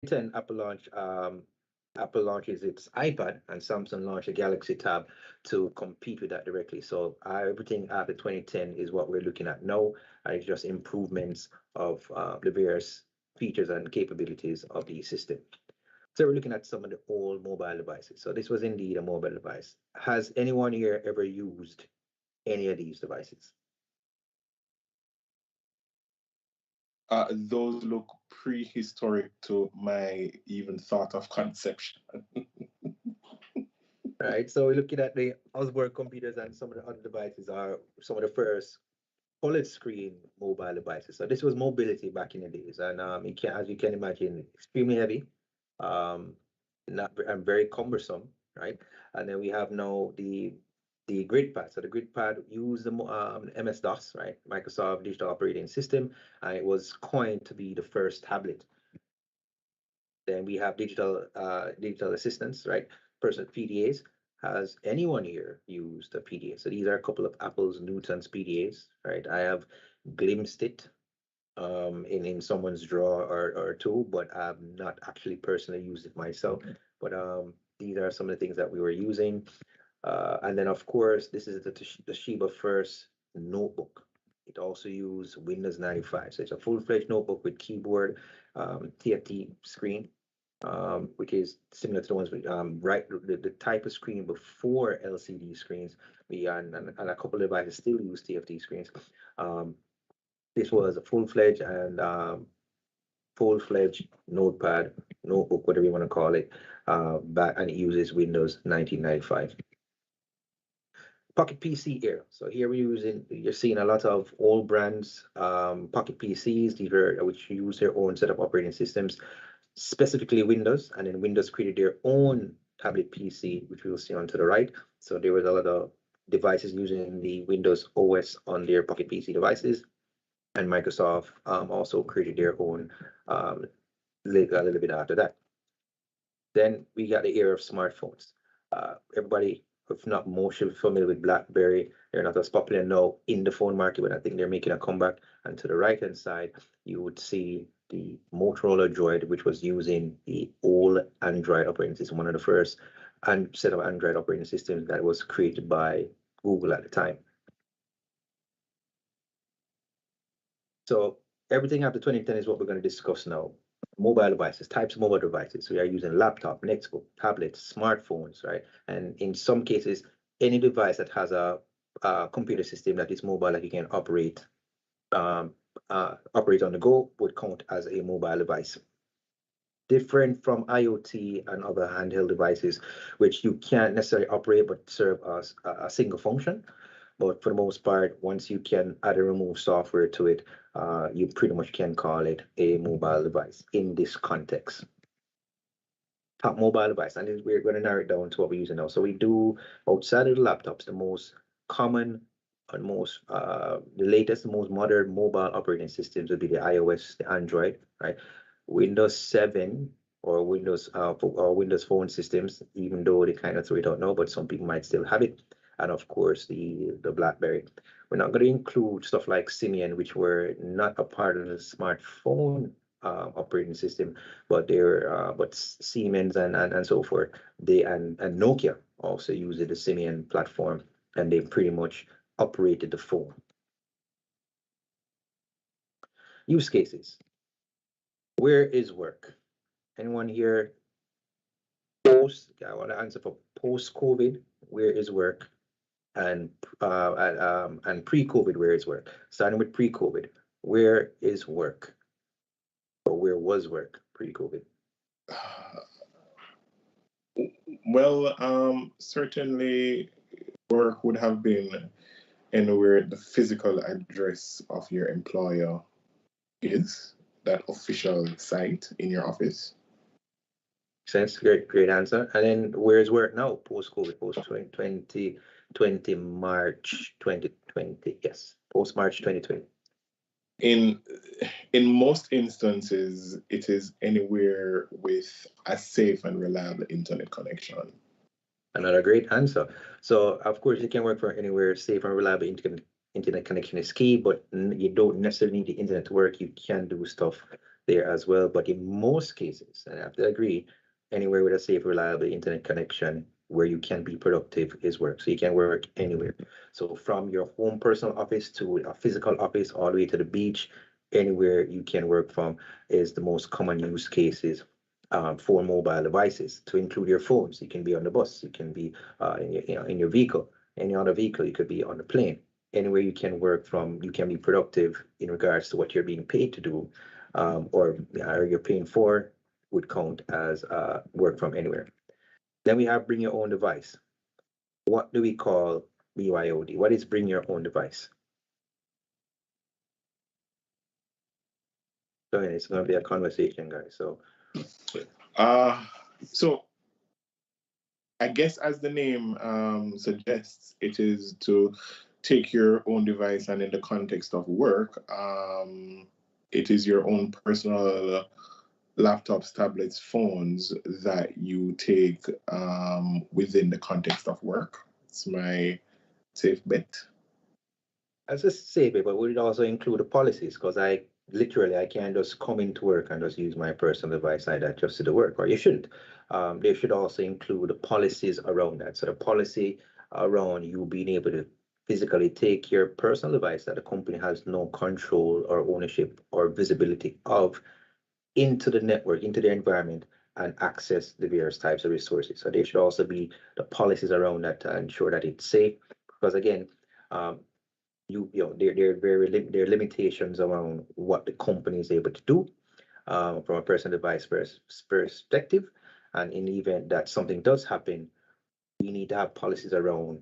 2010, Apple launches its iPad, and Samsung launched a Galaxy Tab to compete with that directly. So everything after 2010 is what we're looking at now, and it's just improvements of the various features and capabilities of the system. So we're looking at some of the old mobile devices. So this was indeed a mobile device. Has anyone here ever used any of these devices? Those look prehistoric to my even thought of conception. Right. So we're looking at the Osborne computers, and some of the other devices are some of the first OLED screen mobile devices. So this was mobility back in the days, and it can, as you can imagine, extremely heavy, um, not and very cumbersome, right? And then we have now the grid pad. So the grid pad used the MS-DOS, right? Microsoft Digital Operating System, and it was coined to be the first tablet. Then we have digital assistants, right? Personal PDAs. Has anyone here used a PDA? So these are a couple of Apple's Newton's PDAs, right? I have glimpsed it in someone's drawer or two, but I've not actually personally used it myself. But these are some of the things that we were using. And then, of course, this is the Toshiba First notebook. It also uses Windows 95. So it's a full-fledged notebook with keyboard, TFT screen, which is similar to the ones with right the type of screen before LCD screens. And a couple of devices still use TFT screens. Um, this was a full-fledged notepad, notebook, whatever you want to call it, back, and it uses Windows 1995. Pocket PC era. So here you're seeing a lot of old brands, Pocket PCs, these are which use their own set of operating systems, specifically Windows, and then Windows created their own tablet PC, which we'll see on to the right. So there was a lot of devices using the Windows OS on their Pocket PC devices, and Microsoft also created their own a little bit after that. Then we got the era of smartphones. Everybody, if not most, are familiar with BlackBerry. They're not as popular now in the phone market, but I think they're making a comeback. And to the right-hand side, you would see the Motorola Droid, which was using the old Android operating system, one of the first and set of Android operating systems that was created by Google at the time. So everything after 2010 is what we're going to discuss now. Mobile devices, types of mobile devices. We are using laptop, notebook, tablets, smartphones, right? And in some cases, any device that has a computer system that is mobile that you can um, operate on the go would count as a mobile device. Different from IoT and other handheld devices, which you can't necessarily operate but serve as a single function. But for the most part, once you can add and remove software to it, you pretty much can call it a mobile device in this context. Top mobile device, and we're going to narrow it down to what we're using now. So we do, outside of the laptops, the most common and the latest, most modern mobile operating systems would be the iOS, the Android, right? Windows 7 or Windows Phone systems, even though they kind of throw it out now, but some people might still have it. And of course, the BlackBerry. We're not going to include stuff like Symbian, which were not a part of the smartphone operating system, but Siemens and so forth. And Nokia also used the Symbian platform, and they pretty much operated the phone. Use cases. Where is work? Anyone here I want to answer for post-COVID, where is work? And pre-COVID, where is work? Starting with pre-COVID, where is work? Or where was work pre-COVID? Well, certainly work would have been anywhere the physical address of your employer is, that official site in your office. Sense, great answer. And then where's work now? Post-COVID, post 2020, March 2020. Yes, post March 2020. In in most instances, it is anywhere with a safe and reliable internet connection. Another great answer. So of course you can work from anywhere. Safe and reliable internet connection is key, but you don't necessarily need the internet to work. You can do stuff there as well. But in most cases, and I have to agree, anywhere with a safe, reliable internet connection where you can be productive is work. So you can work anywhere. So from your home personal office to a physical office, all the way to the beach, anywhere you can work from is the most common use cases for mobile devices, to include your phones. You can be on the bus, you can be in your vehicle, any other vehicle, you could be on the plane. Anywhere you can work from, you can be productive in regards to what you're being paid to do, or you're paying for, would count as work from anywhere. Then we have bring your own device. What do we call BYOD? What is bring your own device? So it's going to be a conversation, guys. So So I guess as the name suggests, it is to take your own device, and in the context of work, it is your own personal laptops, tablets, phones that you take within the context of work. It's my safe bet. as a saver, but would it also include the policies? Because I can't just come into work and just use my personal device like that just to do work, or you shouldn't. They should also include the policies around that. So the policy around you being able to physically take your personal device that the company has no control or ownership or visibility of into the network, into the environment, and access the various types of resources. So there should also be the policies around that to ensure that it's safe. Because again, um, there are limitations around what the company is able to do from a personal device perspective. And in the event that something does happen, we need to have policies around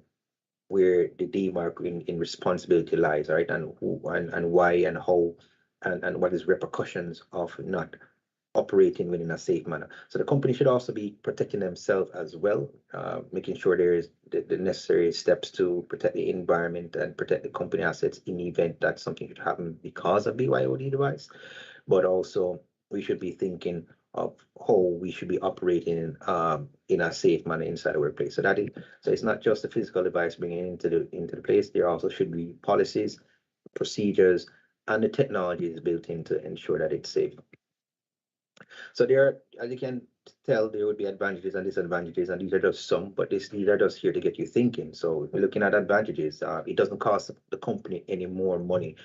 where the demark in responsibility lies, right? And who and why and how and what is repercussions of not operating within a safe manner. So the company should also be protecting themselves as well, making sure there is the necessary steps to protect the environment and protect the company assets in the event that something should happen because of BYOD device. But also we should be thinking of how we should be operating in a safe manner inside the workplace. So it's not just the physical device bringing it into the place. There also should be policies, procedures, and the technology is built in to ensure that it's safe. So there, as you can tell, there would be advantages and disadvantages, and these are just some, but these are just here to get you thinking. So if we're looking at advantages, it doesn't cost the company any more money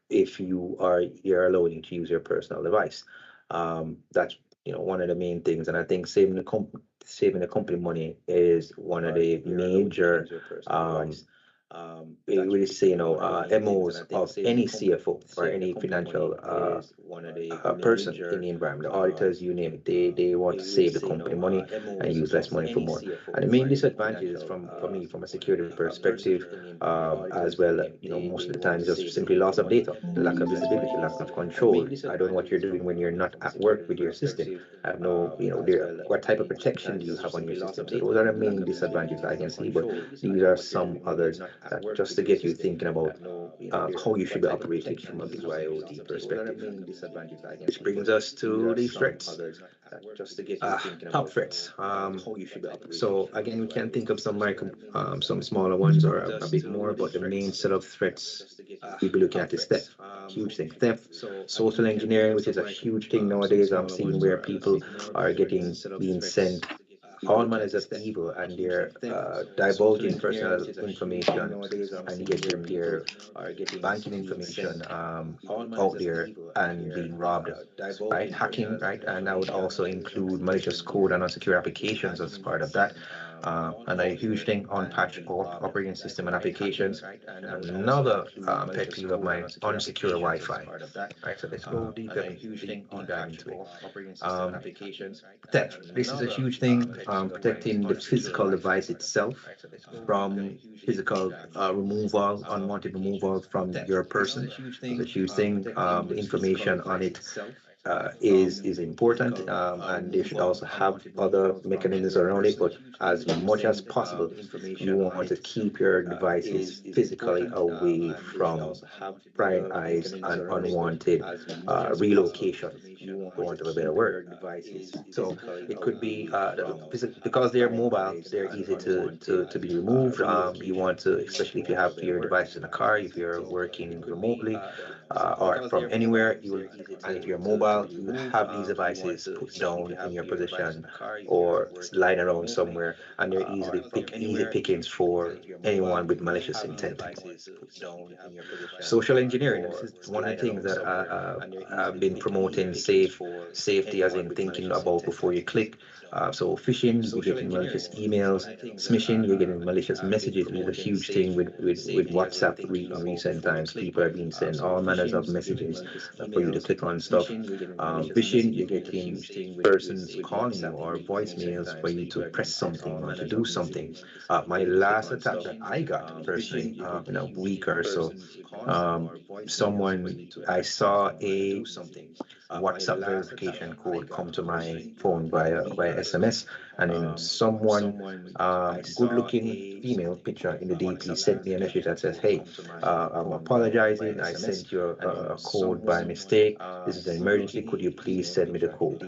if you're allowing to use your personal device. That's one of the main things, and I think saving the company money is one of the major we just say MOs of any CFO or any financial person in the environment, the auditors, you name it, they want to save the company money and use less money for more. And the main disadvantages for me from a security perspective, as well, most of the time is just simply loss of data, the lack of visibility, lack of control. I don't know what you're doing when you're not at work with your system. I have no, what type of protection do you have on your system? So those are the main disadvantages I can see, but these are some others that just to get you thinking about how you should be operating from a BYOD perspective. Which brings us to the threats. Top threats. So again, we can think of some smaller ones or a bit more, but the main set of threats we'll be looking at is theft. Huge thing. Theft, social engineering, which is a huge thing nowadays. I'm seeing where people are being sent all manners of evil, and they're divulging personal information and getting their banking information out there and being robbed, right? Hacking, right? And that would also include malicious code and unsecure applications as part of that. And a huge thing, unpatched operating system and applications. Another pet peeve of mine, unsecure Wi-Fi. Right, so let's go deep dive into it. Theft. This is a huge thing. Protecting the physical device itself from physical removal, unwanted removal from your person. It's a huge thing. The information on it is important, and they should also have other mechanisms around it. But as much as possible, you want to keep your devices physically away from prying eyes and unwanted relocation, for want of a better word. So it could be because they're mobile, they're easy to be removed. You want to, especially if you have your devices in a car, if you're working remotely, or from anywhere. You will, and if you're mobile, you will have these devices put down in your possession or lying around somewhere, and they're easy pickings for anyone with malicious intent. Social engineering. This is one of the things that I've been promoting safety, as in thinking about before you click. So phishing, you're getting malicious emails. Smishing, you're getting malicious messages, which is a huge thing with WhatsApp in recent times. People have been sending all manners of messages for you to click on stuff. Phishing, you're getting persons calling you or voicemails for you to press something or to do something. My last attack that I got personally in a week or so, someone, I saw a WhatsApp verification code come to my phone via SMS, and then someone, good looking female picture in the DP, sent me a message that says, "Hey, I'm apologizing. I sent you a code by mistake. This is an emergency. Could you please send me the code?"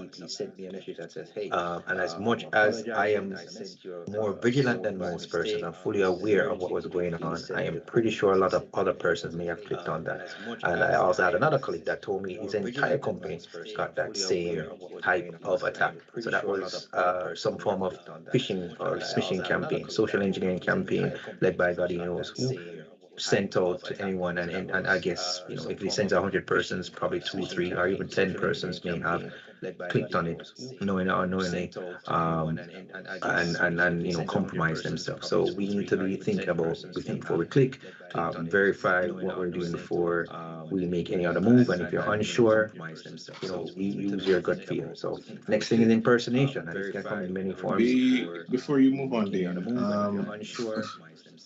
And as much as I am more vigilant than most persons, I'm fully aware of what was going on. I am pretty sure a lot of other persons may have clicked on that. And I also had another colleague that told me his entire company got that same type of attack. So that was some form of phishing or smishing campaign, social engineering campaign led by God knows who, sent out to anyone. And I guess, if he sends 100 persons, probably two, three, or even 10 persons may have clicked on it, knowing or unknowingly, and compromise themselves. So we need to be thinking about, we think before we click, verify what we're doing before we make any other move. And if you're unsure, use your gut feel. So next thing is impersonation, and it can come in many forms. Before you move on, Dean,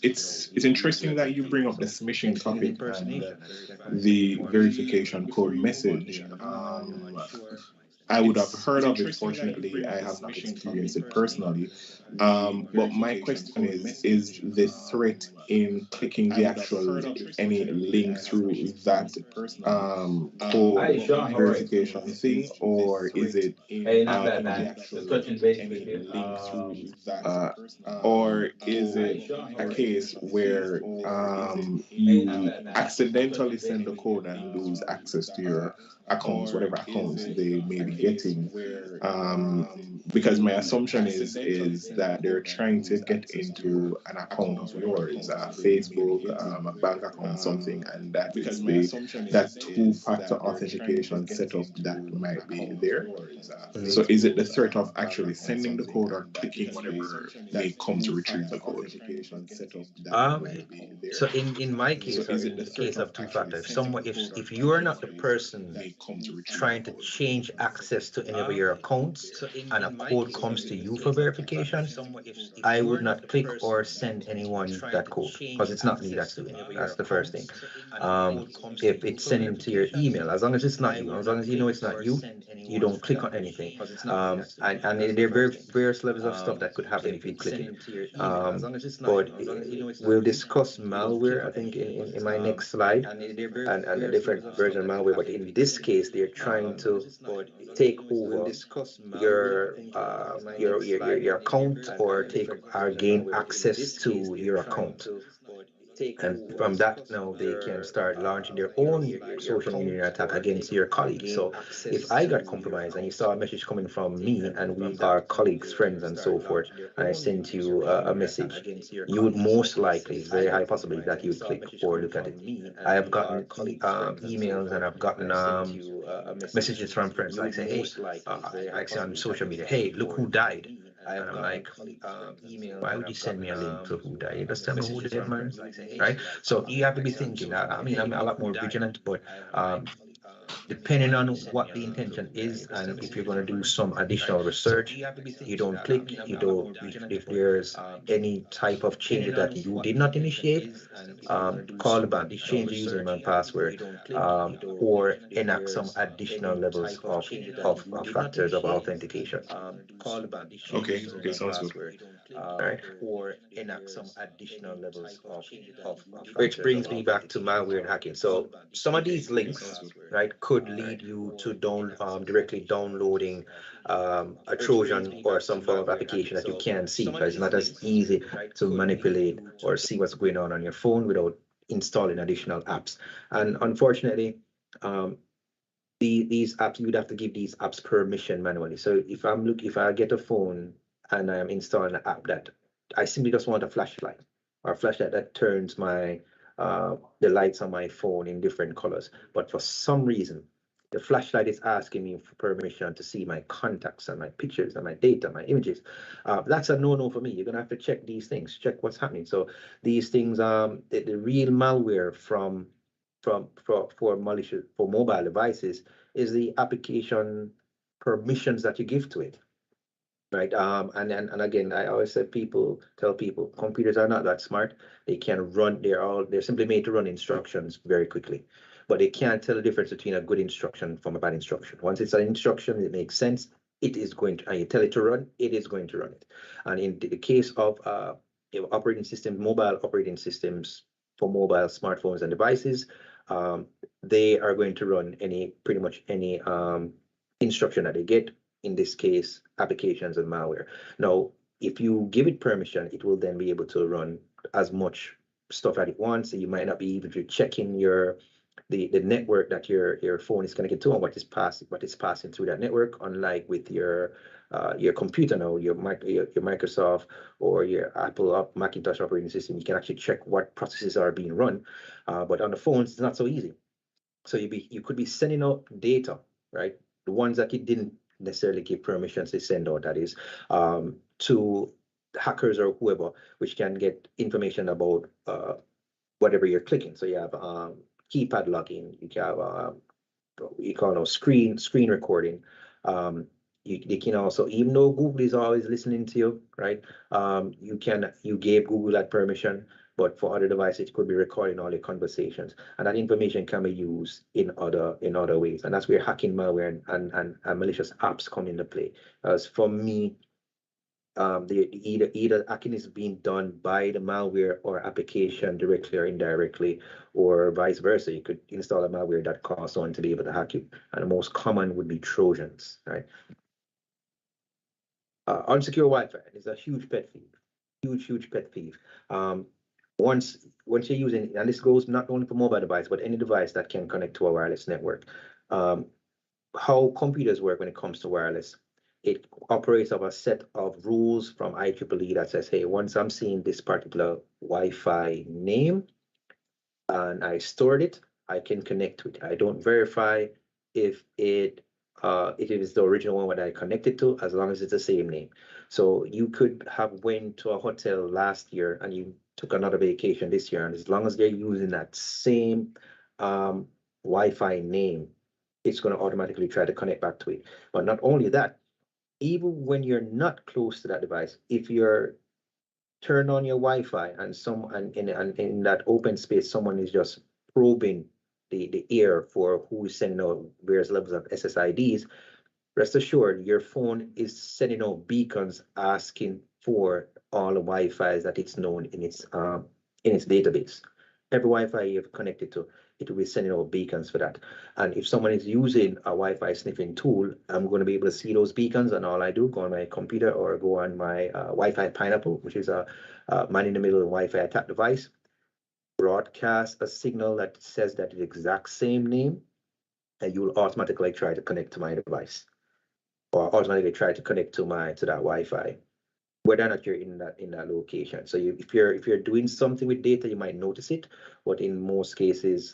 it's interesting that you bring up the smishing topic and the verification code message. I would have heard of it. Fortunately, I have not experienced it personally. But my question is the threat in clicking the actual any link through that code verification thing, or is it touching base with you. uh, or is it a case where you accidentally send the code and lose access to your accounts, whatever accounts they may be getting? Because my assumption is that they're trying to get into an account of yours, Facebook, a bank account, something, and that is that two-factor authentication setup that might be there. So is it the threat of actually sending the code or clicking whatever may come to retrieve the code? Um, so in my case, or in the case of two-factor, if you are not the person trying to change access to any of your accounts and a code comes to you for verification, I would not click or send anyone that code, because it's not me that's doing it. That's the first thing. If it's sending to your email, as long as it's not you, as long as you know it's not you, you don't click on anything. And there are various levels of stuff that could happen if you click it. But we'll discuss malware, I think, in my next slide, and a different version of malware. But in this case, they're trying to take over your account, or take or gain access to your account. And from that, now they can start launching their own social engineering attack against your colleagues. So if I got compromised and you saw a message coming from me, and we are colleagues, friends, and so forth, and I sent you a message, you would most likely, it's very high possibility that you would click or look at it. I have gotten emails, and I've gotten messages from friends like say, "Hey," like say on social media, "Hey, look who died." And I'm like, why would you send me a link to who died? You just tell me who dead, man. Right? So you have to be thinking. I mean, I'm a lot more vigilant, but depending on what the intention is, and if you're going to do some additional research, you don't click, you don't, if there's any type of change that you did not initiate, call the bank, change the username and password, or enact some additional levels of factors of authentication. Okay, sounds good. Right. Which brings me back to malware and hacking. So some of these links, right, could lead you to directly downloading a Trojan or some form of application that you can't see, because it's not as easy to manipulate or see what's going on your phone without installing additional apps. And unfortunately, these apps, you'd have to give these apps permission manually. So if I get a phone and I'm installing an app that I simply just want a flashlight, or a flashlight that turns my the lights on my phone in different colors, but for some reason the flashlight is asking me for permission to see my contacts and my pictures and my data, my images. That's a no-no for me. You're gonna have to check these things, check what's happening. So these things, the real malware for malicious for mobile devices is the application permissions that you give to it, right? And again, I always tell people computers are not that smart. They can run. They're simply made to run instructions very quickly, but they can't tell the difference between a good instruction from a bad instruction. Once it's an instruction, it makes sense. It is going to, and you tell it to run, it is going to run it. And in the case of operating systems, mobile operating systems for mobile smartphones and devices, they are going to run pretty much any instruction that they get, in this case, applications and malware. Now, if you give it permission, it will then be able to run as much stuff that it wants. So you might not be even checking the network that your phone is connected to and what is passing through that network, unlike with your computer now, your Microsoft or your Apple Macintosh operating system. You can actually check what processes are being run, but on the phones it's not so easy. So you could be sending out data, right? The ones that you didn't necessarily give permissions to send out, that is, to hackers or whoever, which can get information about whatever you're clicking. So you have keypad logging, you can have what you call screen recording. They can also, even though Google is always listening to you, right? You gave Google that permission, but for other devices, it could be recording all your conversations, and that information can be used in other ways. And that's where hacking, malware, and malicious apps come into play. As for me, either hacking is being done by the malware or application directly or indirectly, or vice versa. You could install a malware that causes someone to be able to hack you, and the most common would be Trojans, right? Unsecure Wi-Fi is a huge pet peeve, huge pet peeve. Once you're using, and this goes not only for mobile device, but any device that can connect to a wireless network. How computers work when it comes to wireless, it operates off a set of rules from IEEE that says, hey, once I'm seeing this particular Wi-Fi name and I stored it, I can connect to it. I don't verify if it is the original one that I connected to, as long as it's the same name. So you could have went to a hotel last year and you took another vacation this year, and as long as they're using that same Wi-Fi name, it's going to automatically try to connect back to it. But not only that, even when you're not close to that device, if you're turned on your Wi-Fi and in that open space, someone is just probing the air for who is sending out various levels of SSIDs, rest assured your phone is sending out beacons asking for all the Wi-Fi's that it's known in its database. Every Wi-Fi you've connected to, it will be sending out beacons for that. And if someone is using a Wi-Fi sniffing tool, I'm going to be able to see those beacons, and all I do, go on my computer or go on my Wi-Fi Pineapple, which is a man-in-the-middle Wi-Fi attack device, broadcast a signal that says that the exact same name, and you will automatically try to connect to my device, or automatically try to connect to that Wi-Fi, whether or not you're in that location. So if you're doing something with data, you might notice it, but in most cases,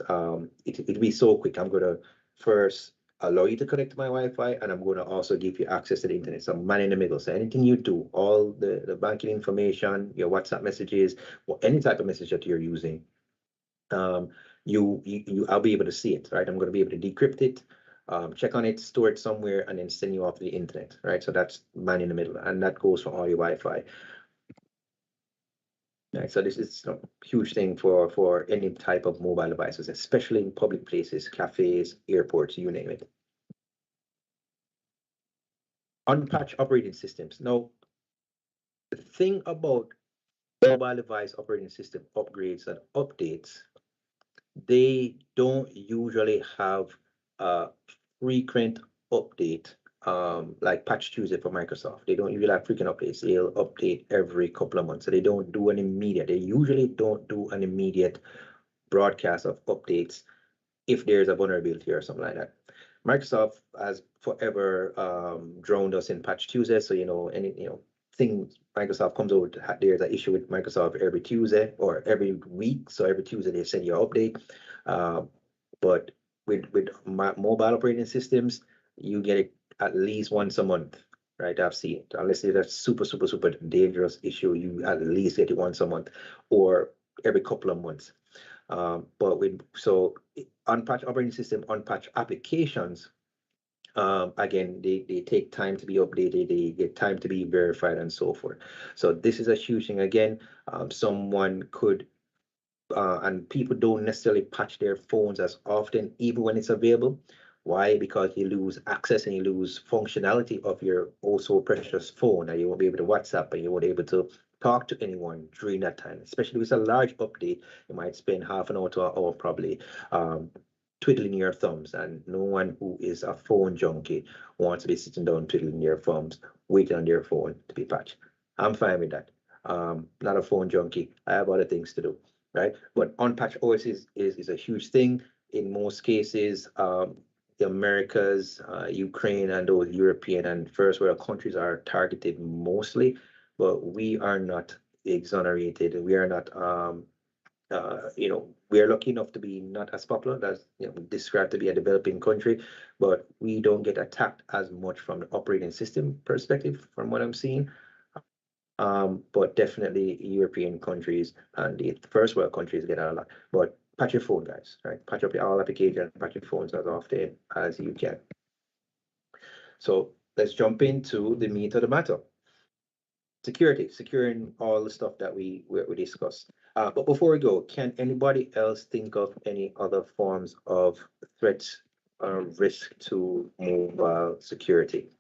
it'll be so quick. I'm gonna first allow you to connect to my Wi-Fi, and I'm gonna also give you access to the internet. So I'm man in the middle. So anything you do, all the banking information, your WhatsApp messages, or any type of message that you're using, I'll be able to see it, right? I'm gonna be able to decrypt it, check on it, store it somewhere, and then send you off to the internet, right? So that's man in the middle, and that goes for all your Wi-Fi. Right, so this is a huge thing for any type of mobile devices, especially in public places, cafes, airports, you name it. Unpatched operating systems. Now, the thing about mobile device operating system upgrades and updates, they don't usually have a frequent update, like Patch Tuesday for Microsoft. They don't usually have frequent updates. They'll update every couple of months. So they don't do an immediate. They usually don't do an immediate broadcast of updates if there's a vulnerability or something like that. Microsoft has forever drowned us in Patch Tuesday, so any thing Microsoft comes out, there's an issue with Microsoft every Tuesday or every week. So every Tuesday they send you an update. But with mobile operating systems, you get it at least once a month, right? I've seen it. Unless it's a super, super, super dangerous issue, you at least get it once a month or every couple of months. But unpatched operating system, unpatched applications, again, they take time to be updated, they get time to be verified and so forth. So this is a huge thing. Again, someone could and people don't necessarily patch their phones as often, even when it's available. Why? Because you lose access and you lose functionality of your also precious phone, and you won't be able to WhatsApp and you won't be able to talk to anyone during that time. Especially if it's a large update, you might spend half an hour to an hour probably twiddling your thumbs, and no one who is a phone junkie wants to be sitting down twiddling their thumbs, waiting on their phone to be patched. I'm fine with that. Not a phone junkie. I have other things to do, right? But unpatched OS is a huge thing. In most cases, the Americas, Ukraine, and those European and first world countries are targeted mostly, but we are not exonerated. We are not, we are lucky enough to be not as popular as described to be a developing country, but we don't get attacked as much from the operating system perspective, from what I'm seeing. But definitely European countries and the first world countries get a lot. But patch your phone, guys, right? Patch up all applications, patch your phones as often as you can. So let's jump into the meat of the matter. Security, securing all the stuff that we discussed. But before we go, can anybody else think of any other forms of threats or risk to mobile security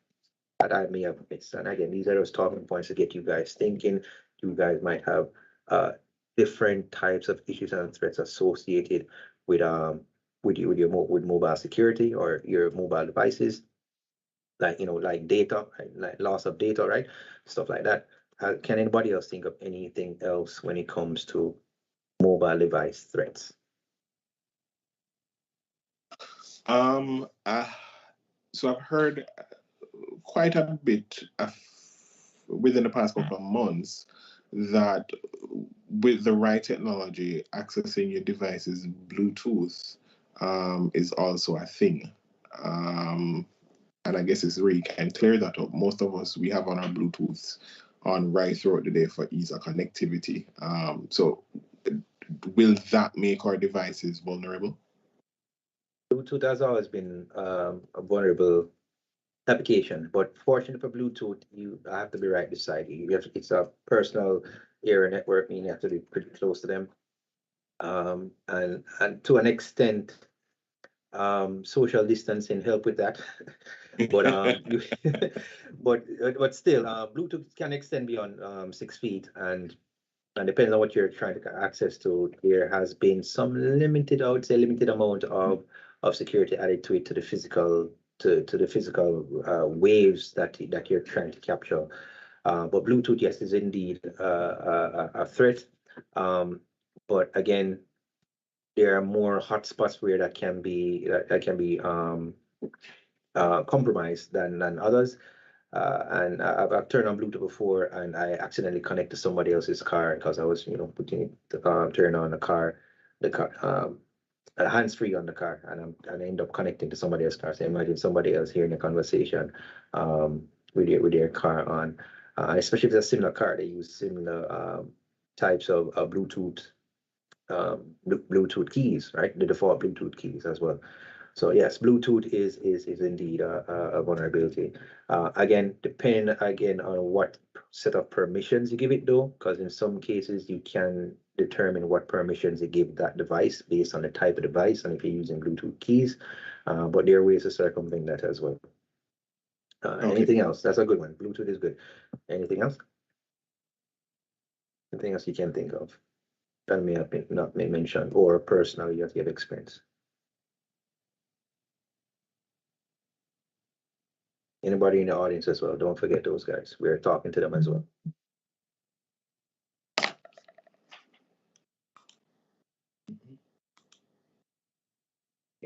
that I may have missed? And again, these are those talking points to get you guys thinking. You guys might have different types of issues and threats associated with mobile security or your mobile devices, like data, like loss of data, right? Stuff like that. Can anybody else think of anything else when it comes to mobile device threats? So I've heard quite a bit within the past couple of months that with the right technology, accessing your device's Bluetooth is also a thing. And I guess it's where you can clear that up. Most of us, we have on our Bluetooth on right throughout the day for ease of connectivity. So will that make our devices vulnerable? Bluetooth has always been a vulnerable application, but fortunately for Bluetooth, you have to be right beside you. It's a personal area network, meaning you have to be pretty close to them. And to an extent, social distancing help with that. But but still, Bluetooth can extend beyond 6 feet, and depending on what you're trying to get access to, there has been some limited, I would say, limited amount of security added to it, to the physical waves that you're trying to capture. But Bluetooth, yes, is indeed a threat. But again, there are more hotspots where that can be compromised than others. And I've turned on Bluetooth before, and I accidentally connect to somebody else's car because I was, putting it turn on the car, hands free on the car, and I end up connecting to somebody else's car. So imagine somebody else hearing a conversation with their car on, especially if it's a similar car. They use similar types of Bluetooth keys, right? The default Bluetooth keys as well. So yes, Bluetooth is indeed a vulnerability. Again, depend again on what set of permissions you give it though, because in some cases you can determine what permissions you give that device based on the type of device and if you're using Bluetooth keys. But there are ways to circumvent that as well. Okay. Anything else? That's a good one. Bluetooth is good. Anything else? Anything else you can think of that may have been not been mentioned or personally that you have experienced? Anybody in the audience as well, don't forget those guys. We're talking to them as well.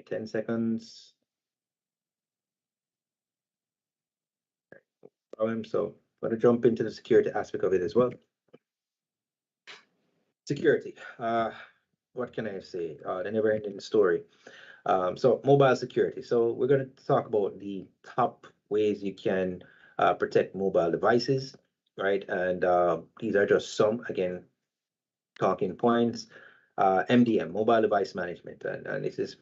10 seconds. So I'm going to jump into the security aspect of it as well. Security. What can I say? The never-ending story. So mobile security. So we're going to talk about the top ways you can protect mobile devices, right? And these are just some, again, talking points. MDM, mobile device management, and this is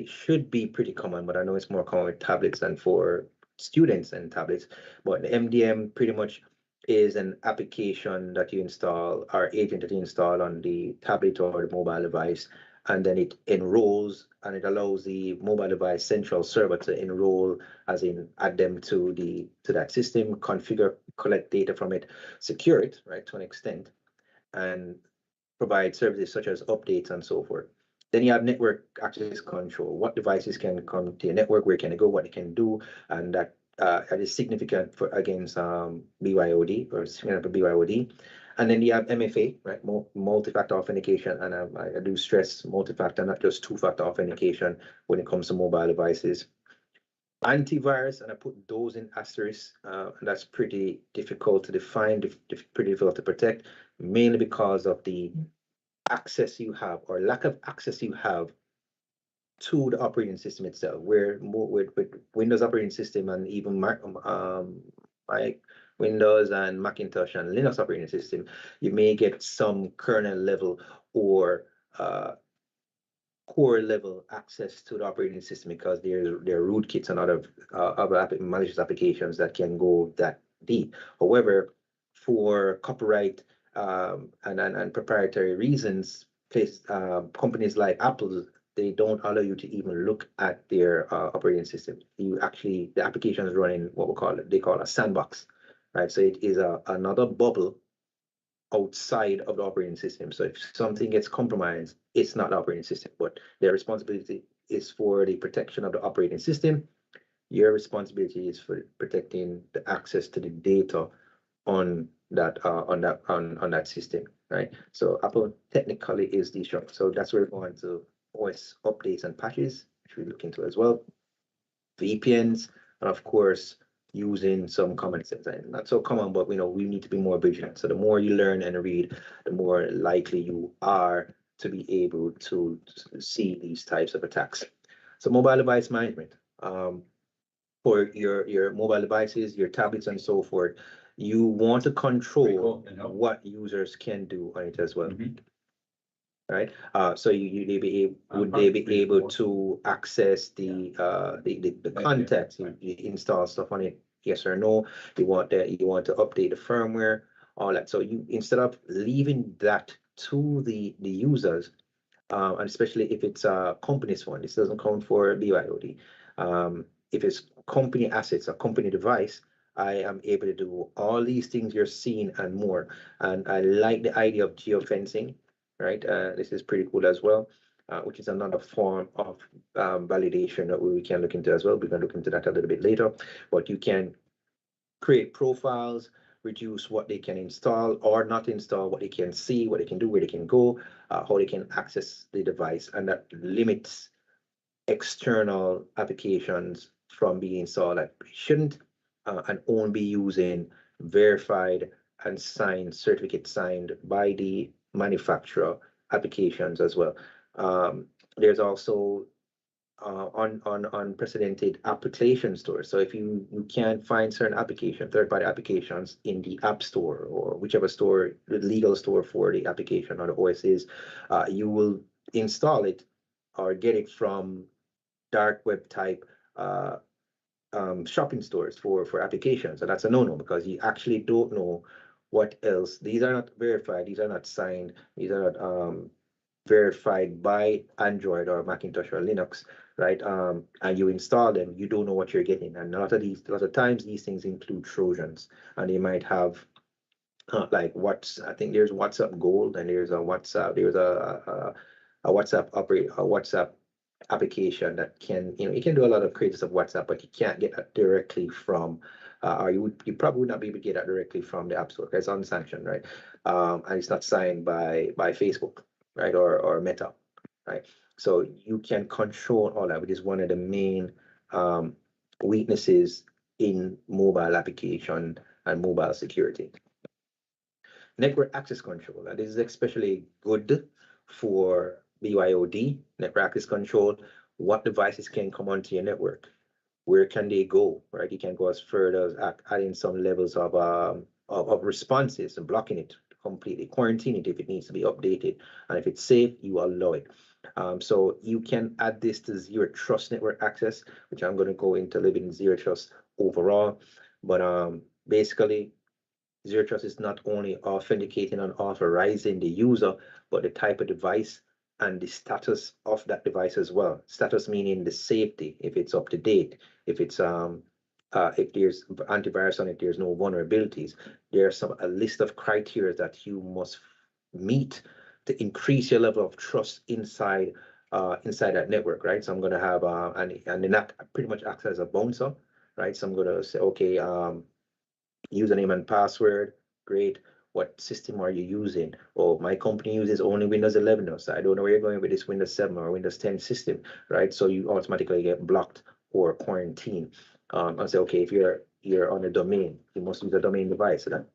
should be pretty common, but I know it's more common with tablets than for students and tablets. But the MDM pretty much is an application that you install or agent that you install on the tablet or the mobile device, and then it enrolls and it allows the mobile device central server to enroll, as in add them to that system, configure, collect data from it, secure it, right, to an extent, and provide services such as updates and so forth. Then you have network access control. What devices can come to your network? Where can they go? What they can do? And that is significant for against BYOD or significant for BYOD. And then you have MFA, right? Multi-factor authentication, and I do stress multi-factor, not just two-factor authentication when it comes to mobile devices. Antivirus, and I put those in asterisk, and that's pretty difficult to define, pretty difficult to protect, mainly because of the access you have or lack of access you have to the operating system itself. Where more with Windows operating system and even like Windows and Macintosh and Linux operating system, you may get some kernel level or core level access to the operating system because there are rootkits and other malicious applications that can go that deep. However, for copyright and proprietary reasons, companies like Apple, they don't allow you to even look at their operating system. The application is running what they call a sandbox, right? So it is another bubble outside of the operating system. So if something gets compromised, it's not the operating system, but their responsibility is for the protection of the operating system. Your responsibility is for protecting the access to the data on that system, right? So Apple technically is the shop. So that's where we're going to OS updates and patches, which we look into as well. VPNs, and of course, using some common sense. And not so common, but we need to be more vigilant. So the more you learn and read, the more likely you are to be able to see these types of attacks. So mobile device management. For your mobile devices, your tablets and so forth, you want to control what users can do on it as well. Right. So would they be able to access the context? You install stuff on it, yes or no? You want to update the firmware, all that. So you, instead of leaving that to the users, and especially if it's a company's phone, this doesn't count for BYOD. If it's company assets, a company device, I am able to do all these things you're seeing and more. And I like the idea of geofencing, right? This is pretty cool as well, which is another form of validation that we can look into as well. We're going to look into that a little bit later. But you can create profiles, reduce what they can install or not install, what they can see, what they can do, where they can go, how they can access the device, and that limits external applications from being installed that shouldn't, and only be using verified and signed, certificate signed by the manufacturer applications as well. There's also unprecedented application stores. So if you can't find certain third-party applications in the App Store or whichever store, the legal store for the application or the OS is, you will install it or get it from dark web type shopping stores for applications. And that's a no-no because you actually don't know what else. These are not verified. These are not signed. These are not verified by Android or Macintosh or Linux, right? And you install them, you don't know what you're getting. And a lot of times these things include Trojans, and they might have like I think there's WhatsApp Gold, and there's a WhatsApp, a WhatsApp application that can, it can do a lot of crazy stuff WhatsApp, but you can't get that directly from, or you probably would not be able to get that directly from the App Store because it's unsanctioned, right? And it's not signed by Facebook, right, or Meta. right? So you can control all that, which is one of the main weaknesses in mobile application and mobile security. Network access control, and this is especially good for BYOD, network access control. What devices can come onto your network? Where can they go, right? You can go as further as adding some levels of responses and blocking it completely, quarantine it if it needs to be updated, and if it's safe, you allow it. So you can add this to zero trust network access, which I'm going to go into living zero trust overall, but basically Zero Trust is not only authenticating and authorizing the user, but the type of device and the status of that device as well. Status meaning the safety, if it's up to date, if it's if there's antivirus on it, there's no vulnerabilities. There's a list of criteria that you must meet to increase your level of trust inside inside that network, right? So I'm going to have and then that pretty much acts as a bouncer, right? So I'm going to say, okay, username and password, great. What system are you using? Oh, my company uses only Windows 11, so I don't know where you're going with this Windows 7 or Windows 10 system, right? So you automatically get blocked or quarantined. And say, okay, if you're on a domain, you must use a domain device. So that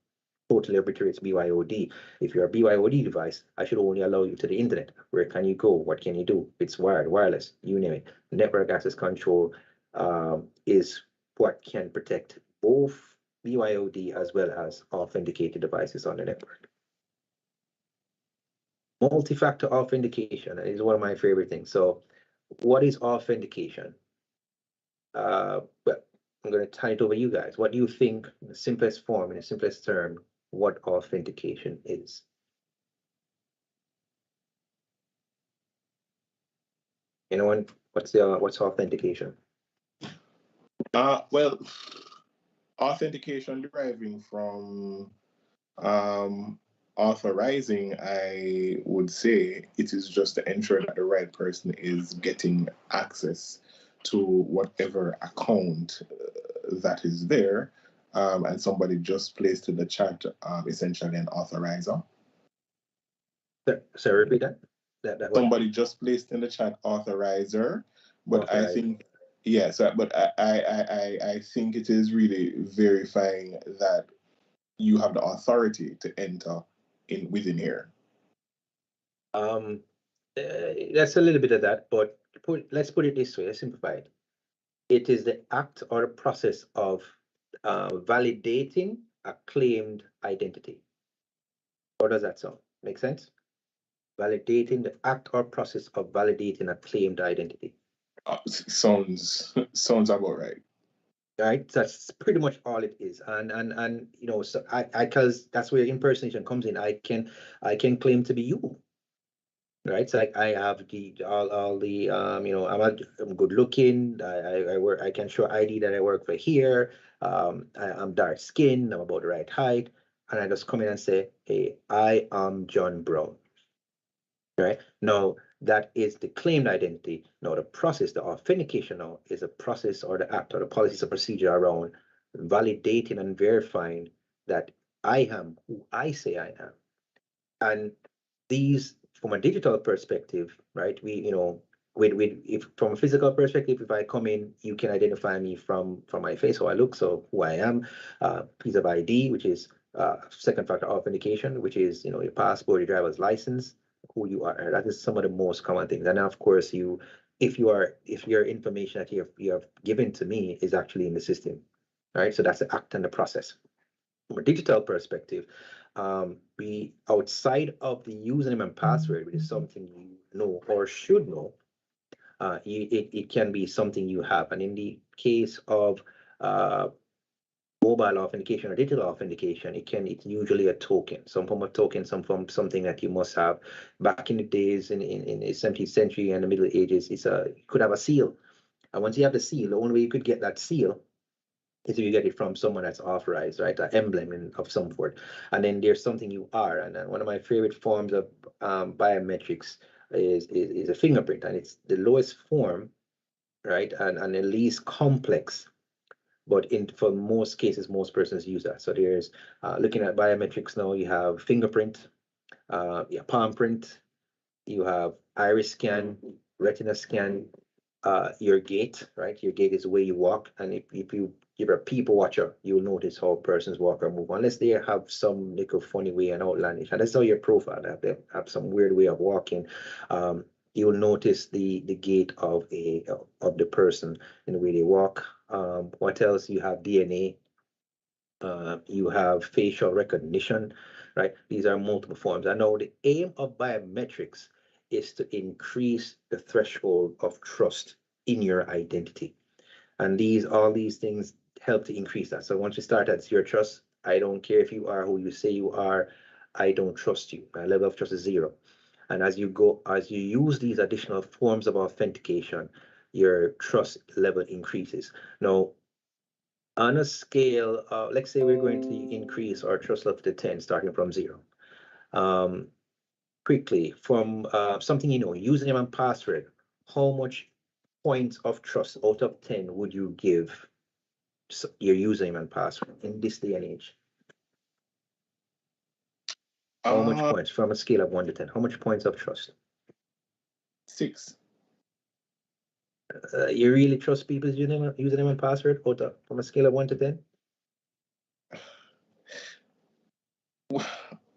totally obliterates BYOD. If you're a BYOD device, I should only allow you to the internet. Where can you go? What can you do? It's wired, wireless, you name it. Network access control is what can protect both BYOD as well as authenticated devices on the network. Multi-factor authentication is one of my favorite things. So what is authentication? Well, I'm going to turn it over to you guys. What do you think, in the simplest form, in the simplest term, what authentication is? Anyone? What's authentication? Well, authentication deriving from authorizing, I would say it is just to ensure that the right person is getting access to whatever account that is there, and somebody just placed in the chat essentially an authorizer. So repeat that. That Somebody just placed in the chat authorizer, but I think yes, but I think it is really verifying that you have the authority to enter in within here. That's a little bit of that, but let's put it this way. Let's simplify it. It is the act or the process of validating a claimed identity. How does that sound? Make sense? Validating the act or process of validating a claimed identity. Sounds about right. Right, that's pretty much all it is, and you know, so I because that's where impersonation comes in. I can claim to be you, right? So I have all the you know, I'm good looking. I work. I can show ID that I work for here. I'm dark skinned. I'm about the right height, and I just come in and say, hey, I am John Brown. Right now, that is the claimed identity. Now, the process, the authentication now is a process or the act or the policies or procedure around validating and verifying that I am who I say I am. And these, from a digital perspective, right? We, you know, with if from a physical perspective, if I come in, you can identify me from my face, how I look, so who I am, piece of ID, which is second factor authentication, which is, you know, your passport, your driver's license, who you are. That is some of the most common things. And of course, if your information that you have given to me is actually in the system, right? So that's the act and the process. From a digital perspective, we outside of the username and password, which is something you know or should know, it can be something you have. And in the case of mobile authentication or digital authentication, it's usually a token, some form of token, some form something that you must have. Back in the days in the 17th century and the Middle Ages, you could have a seal. And once you have the seal, the only way you could get that seal is if you get it from someone that's authorized, right? An emblem of some sort. And then there's something you are. And then one of my favorite forms of biometrics is a fingerprint, and it's the lowest form, right? And the least complex. But for most cases, most persons use that. So there's looking at biometrics now, you have fingerprint, palm print, you have iris scan, retina scan, your gait, right? Your gait is the way you walk. And if you're a people watcher, you'll notice how persons walk or move, unless they have some little funny way and outlandish. And that's how your profile they have some weird way of walking. You'll notice the gait of the person in the way they walk. What else? You have DNA. You have facial recognition, right? These are multiple forms. I know the aim of biometrics is to increase the threshold of trust in your identity. And all these things help to increase that. So once you start at zero trust, I don't care if you are who you say you are, I don't trust you. My level of trust is zero. And as you use these additional forms of authentication, your trust level increases. Now, on a scale, let's say we're going to increase our trust level to 10, starting from zero. Quickly, from something username and password, how much points of trust out of 10 would you give your username and password in this day and age? How much points from a scale of 1 to 10? How much points of trust? 6. You really trust people's username and password from a scale of 1 to 10?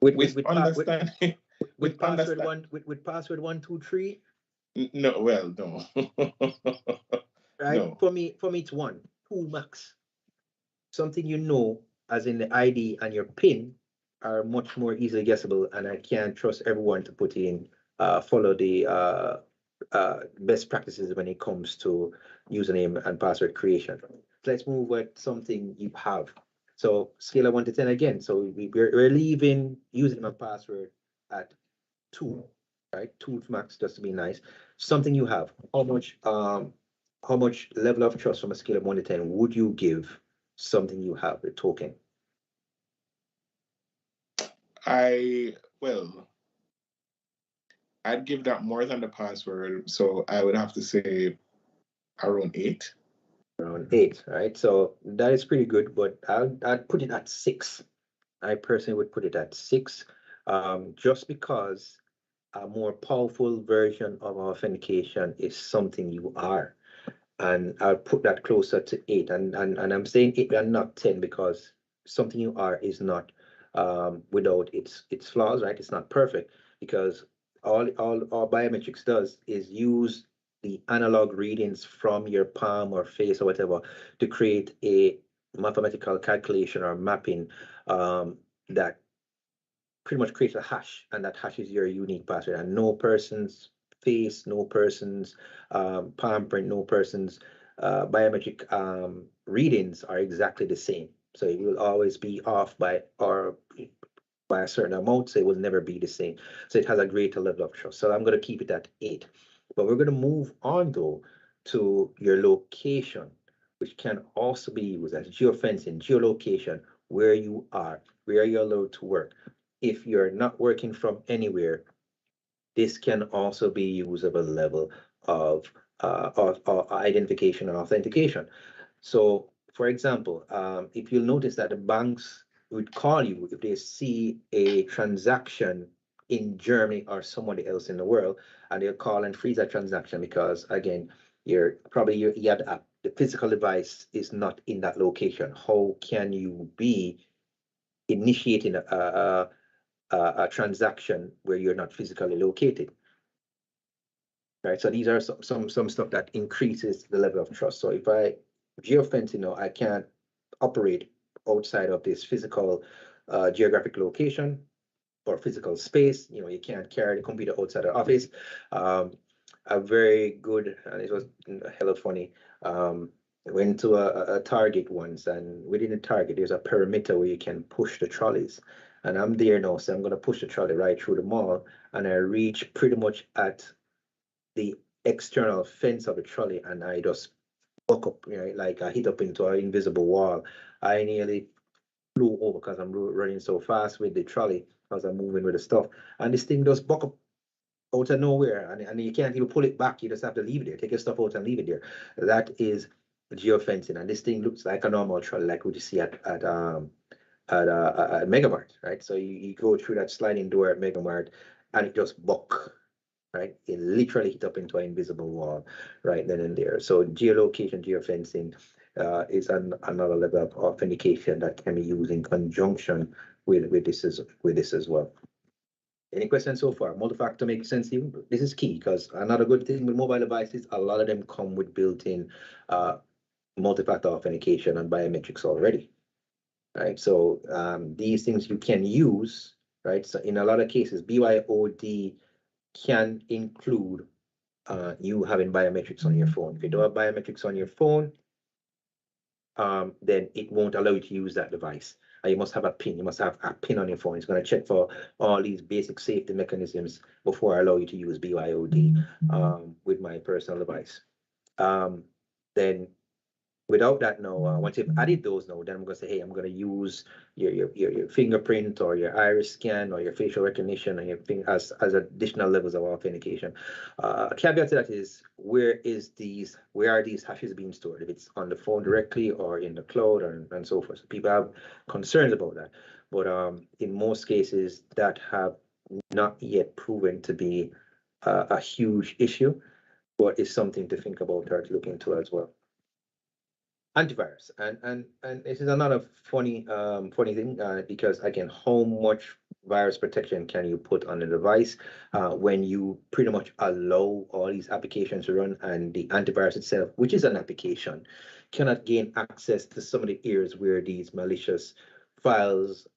With understanding. With password with password 1, 2, 3? No, well, no. Right? No. For me, it's 1, 2 max. Something as in the ID and your PIN, are much more easily guessable, and I can't trust everyone to put in follow the best practices when it comes to username and password creation. Let's move with something you have. So scale of 1 to 10 again. So we're leaving username and password at 2, right? 2 max, just to be nice. Something you have. How much level of trust from a scale of 1 to 10 would you give something you have, a token? I'd give that more than the password, so I would have to say around 8. Around 8, right? So that is pretty good, but I'd put it at 6. I personally would put it at 6, just because a more powerful version of authentication is something you are. And I'll put that closer to 8. And I'm saying 8 and not 10 because something you are is not without its flaws, right? It's not perfect, because all biometrics does is use the analog readings from your palm or face or whatever to create a mathematical calculation or mapping that pretty much creates a hash, and that hash is your unique password. And no person's face, no person's palm print, no person's biometric readings are exactly the same. So it will always be off by a certain amount, so it will never be the same. So it has a greater level of trust. So I'm going to keep it at 8. But we're going to move on though to your location, which can also be used as geofencing, geolocation, where you are, where you're allowed to work. If you're not working from anywhere, this can also be used at a level of identification and authentication. So, for example, if you'll notice that the banks would call you if they see a transaction in Germany or somebody else in the world, and they'll call and freeze that transaction because, again, you have the app. The physical device is not in that location. How can you be initiating a transaction where you're not physically located? Right. So these are some stuff that increases the level of trust. So if I geofence, I can't operate outside of this physical geographic location or physical space. You can't carry the computer outside the office. A very good, and it was hella funny. I went to a Target once, and within the Target, there's a perimeter where you can push the trolleys. And I'm there now, so I'm going to push the trolley right through the mall, and I reach pretty much at the external fence of the trolley, and I just buck up, like I hit up into an invisible wall. I nearly flew over because I'm running so fast with the trolley because I'm moving with the stuff. And this thing just buck up out of nowhere, and you can't even pull it back. You just have to leave it there. Take your stuff out and leave it there. That is geofencing, and this thing looks like a normal trolley, like what you see at Megamart, right? So you go through that sliding door at Megamart, and it just buck right? It literally hit up into an invisible wall right then and there. So geolocation, geofencing is another level of authentication that can be used in conjunction with this as well. Any questions so far? Multi-factor makes sense to you? This is key because another good thing with mobile devices, a lot of them come with built-in multi-factor authentication and biometrics already, right? So these things you can use, right? So in a lot of cases, BYOD can include you having biometrics on your phone. If you don't have biometrics on your phone, then it won't allow you to use that device. You must have a PIN. You must have a PIN on your phone. It's going to check for all these basic safety mechanisms before I allow you to use BYOD with my personal device. Then without that now, once you've added those now, then I'm going to say, hey, I'm going to use your fingerprint or your iris scan or your facial recognition and your thing as additional levels of authentication. A caveat to that is where are these hashes being stored? If it's on the phone directly or in the cloud and so forth. So people have concerns about that. But in most cases that have not yet proven to be a huge issue, but it's something to think about or to look into as well. Antivirus, and this is another funny thing because again, how much virus protection can you put on the device when you pretty much allow all these applications to run, and the antivirus itself, which is an application, cannot gain access to some of the areas where these malicious files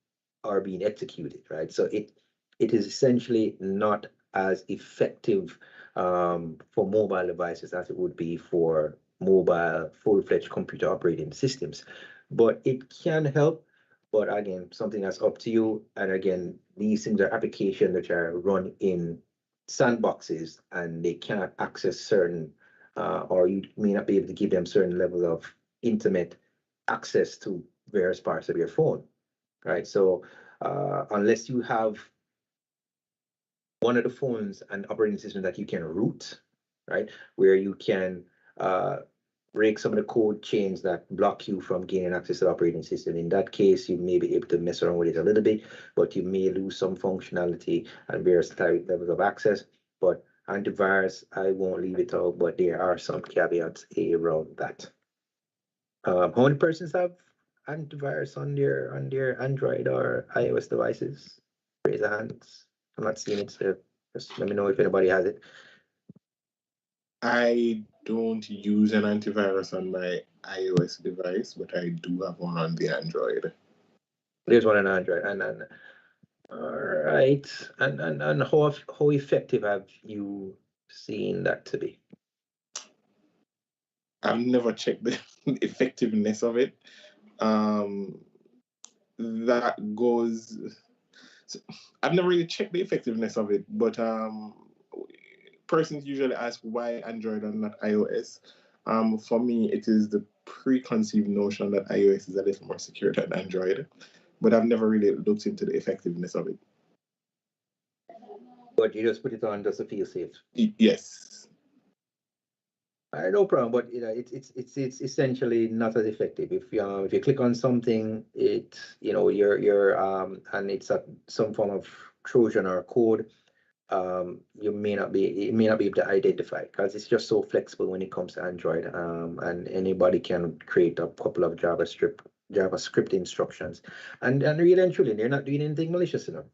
are being executed, right? So it is essentially not as effective for mobile devices as it would be for mobile full-fledged computer operating systems, but it can help. But again, something that's up to you. And again, these things are applications that are run in sandboxes and they cannot access certain or you may not be able to give them certain levels of intimate access to various parts of your phone, right? So unless you have one of the phones and operating system that you can root, right, where you can break some of the code chains that block you from gaining access to the operating system. In that case, you may be able to mess around with it a little bit, but you may lose some functionality and various levels of access. But antivirus, I won't leave it out, but there are some caveats around that. How many persons have antivirus on their Android or iOS devices? Raise a hand. I'm not seeing it, so just let me know if anybody has it. I don't use an antivirus on my iOS device, but I do have one on the Android. There's one on Android, and all right, and how effective have you seen that to be? I've never checked the effectiveness of it. That goes. I've never really checked the effectiveness of it, but persons usually ask why Android and not iOS. For me, it is the preconceived notion that iOS is a little more secure than Android, but I've never really looked into the effectiveness of it. But you just put it on just to feel safe. Yes. No problem, but it's essentially not as effective. If you click on something, you're and it's some form of Trojan or code, it may not be able to identify because it's just so flexible when it comes to Android. And anybody can create a couple of JavaScript instructions, and really and truly, they're not doing anything malicious enough.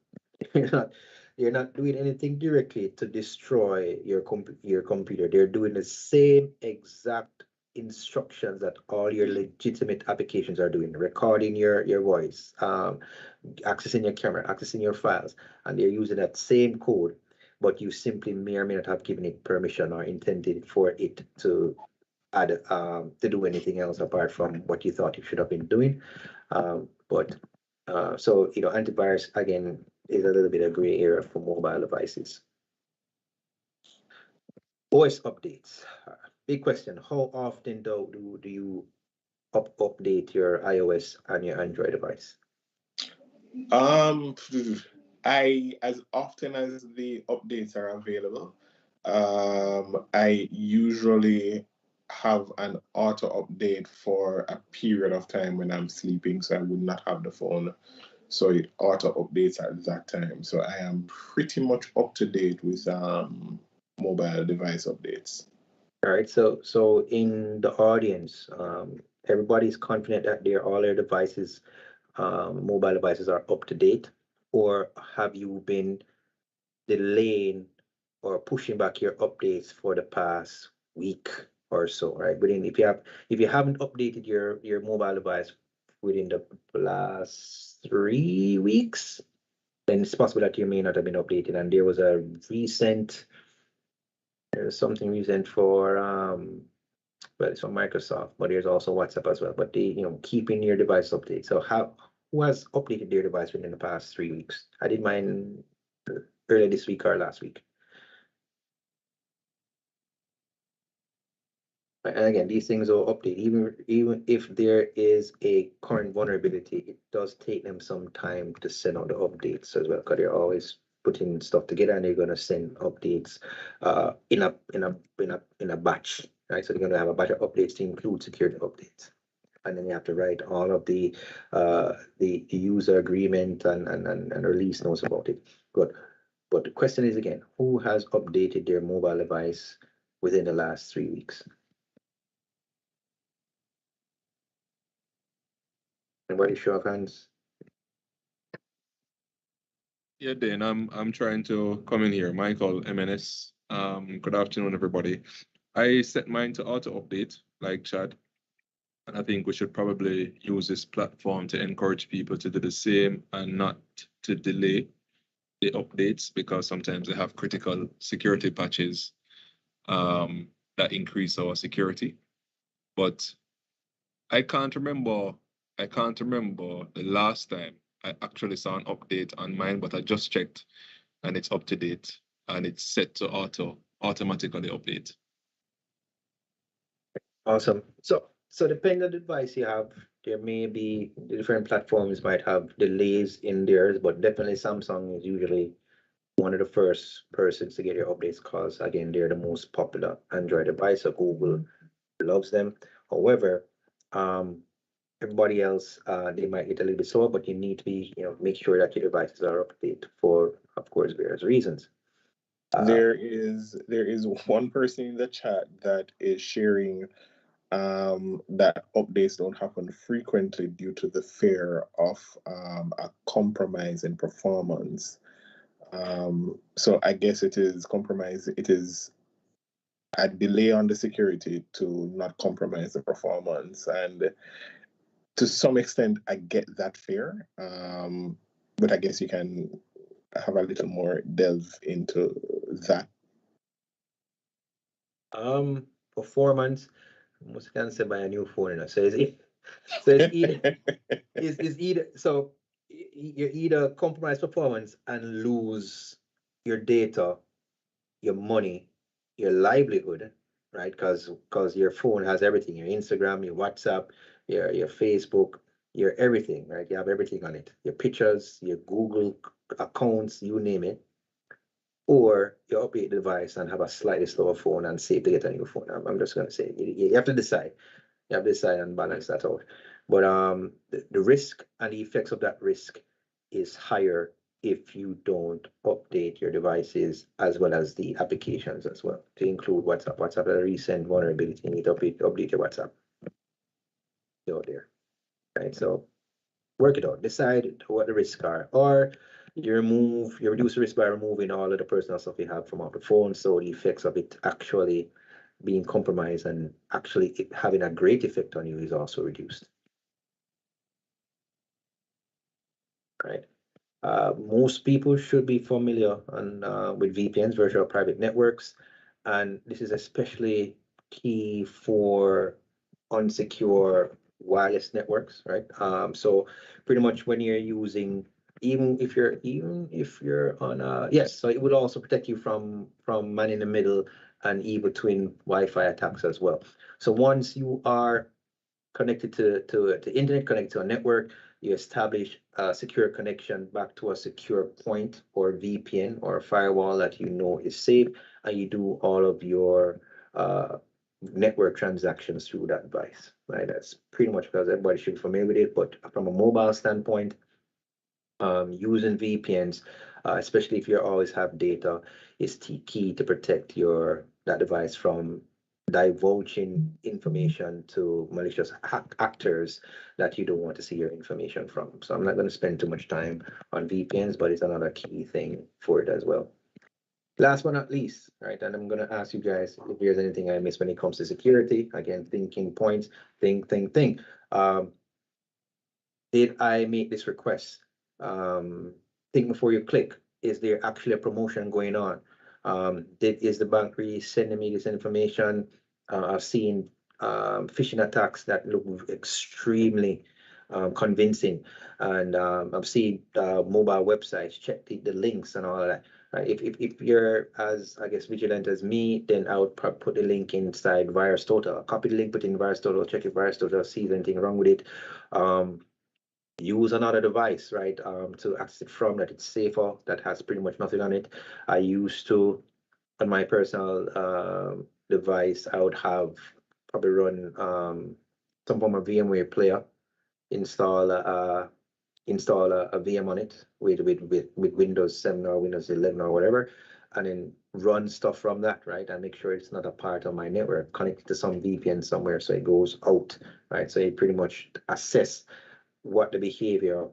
You're not doing anything directly to destroy your computer. They're doing the same exact instructions that all your legitimate applications are doing, recording your voice, accessing your camera, accessing your files, and they're using that same code, but you simply may or may not have given it permission or intended for it to add to do anything else apart from what you thought you should have been doing. So antivirus again is a little bit of gray area for mobile devices. OS updates. Big question. How often do you update your iOS and your Android device? I as often as the updates are available, I usually have an auto update for a period of time when I'm sleeping, so I would not have the phone. So it auto updates at that time. So I am pretty much up to date with mobile device updates. All right, so in the audience, everybody's confident that all their devices, mobile devices, are up to date, or have you been delaying or pushing back your updates for the past week or so, right? Within, if you haven't updated your mobile device within the last 3 weeks, then it's possible that you may not have been updated. And there was something recent for well, it's from Microsoft, but there's also WhatsApp as well. But keeping your device updated. So who has updated their device within the past 3 weeks? I did mine earlier this week or last week. And again, these things will update. Even if there is a current vulnerability, it does take them some time to send out the updates as well, because they're always putting stuff together and they're going to send updates in a batch, right? So they're going to have a batch of updates to include security updates, and then you have to write all of the user agreement and release notes about it. Good. But the question is again, who has updated their mobile device within the last 3 weeks? Anybody show of hands? Yeah, Dan, I'm trying to come in here. Michael MNS. Good afternoon, everybody. I set mine to auto update, like Chad, and I think we should probably use this platform to encourage people to do the same and not to delay the updates, because sometimes they have critical security patches that increase our security. But I can't remember the last time I actually saw an update on mine, but I just checked and it's up to date and it's set to automatically update. Awesome. So depending on the device you have, there may be different platforms might have delays in theirs, but definitely Samsung is usually one of the first persons to get your updates, because again, they're the most popular Android device, so Google loves them. However, everybody else, they might get a little bit slower, but you need to be, make sure that your devices are up to date for, of course, various reasons. There is one person in the chat that is sharing that updates don't happen frequently due to the fear of a compromise in performance. So I guess it is compromise. It is a delay on the security to not compromise the performance, and to some extent, I get that fear. But I guess you can have a little more delve into that. Performance, most can say buy a new phone, so it's either so you either compromise performance and lose your data, your money, your livelihood, right? Because your phone has everything, your Instagram, your WhatsApp, your Facebook, your everything, right? You have everything on it, your pictures, your Google accounts, you name it. Or you upgrade the device and have a slightly slower phone and save to get a new phone. I'm just going to say you have to decide. You have to decide and balance that out. But the risk and the effects of that risk is higher if you don't update your devices as well as the applications as well, to include WhatsApp. WhatsApp has a recent vulnerability. You need to update your WhatsApp. Go there, right? So work it out. Decide what the risks are, or you reduce the risk by removing all of the personal stuff you have from off the phone, so the effects of it actually being compromised and actually it having a great effect on you is also reduced. Right. Most people should be familiar with VPNs, virtual private networks, and this is especially key for unsecure wireless networks, right? So pretty much when you're using, even if you're on yes, so it would also protect you from man in the middle and evil twin Wi-Fi attacks as well. So once you are connected to internet, connected to a network, you establish a secure connection back to a secure point or VPN or a firewall that you know is safe, and you do all of your network transactions through that device, right? That's pretty much because everybody should be familiar with it. But from a mobile standpoint, Using VPNs, especially if you always have data, is key to protect that device from divulging information to malicious actors that you don't want to see your information from. So I'm not going to spend too much time on VPNs, but it's another key thing for it as well. Last but not least, right, and I'm going to ask you guys if there's anything I missed when it comes to security. Again, thinking points, think. Did I make this request? Think before you click. Is there actually a promotion going on? Is the bank really sending me this information? I've seen phishing attacks that look extremely convincing, and I've seen mobile websites. Check the links and all of that. If you're as, I guess, vigilant as me, then I would put the link inside VirusTotal. Copy the link, put it in VirusTotal, check if VirusTotal sees anything wrong with it. Use another device, right, to access it from that it's safer, that has pretty much nothing on it. I used to, on my personal device, I would have probably run some form of VMware player, install a VM on it with Windows 7 or Windows 11 or whatever, and then run stuff from that, right, and make sure it's not a part of my network, connect it to some VPN somewhere so it goes out, right, so it pretty much assess what the behavior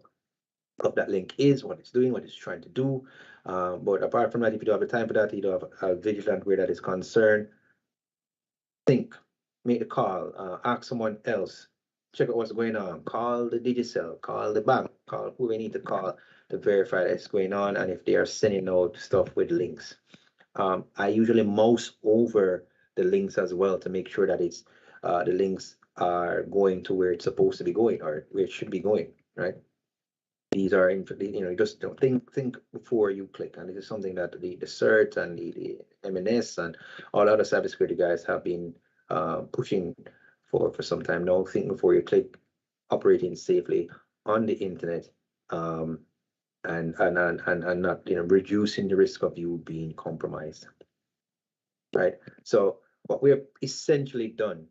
of that link is, what it's doing, what it's trying to do. But apart from that, if you don't have the time for that, you don't have a vigilant where that is concerned, think, make the call, ask someone else, check out what's going on, call the Digicel, call the bank, call who we need to call to verify that's going on, and if they are sending out stuff with links. I usually mouse over the links as well to make sure that it's the links are going to where it's supposed to be going or where it should be going, right? These are, you just don't think before you click, and this is something that the CERT and the MNS and all other cybersecurity guys have been pushing for some time now. Think before you click, operating safely on the internet, and not reducing the risk of you being compromised, right? So what we have essentially done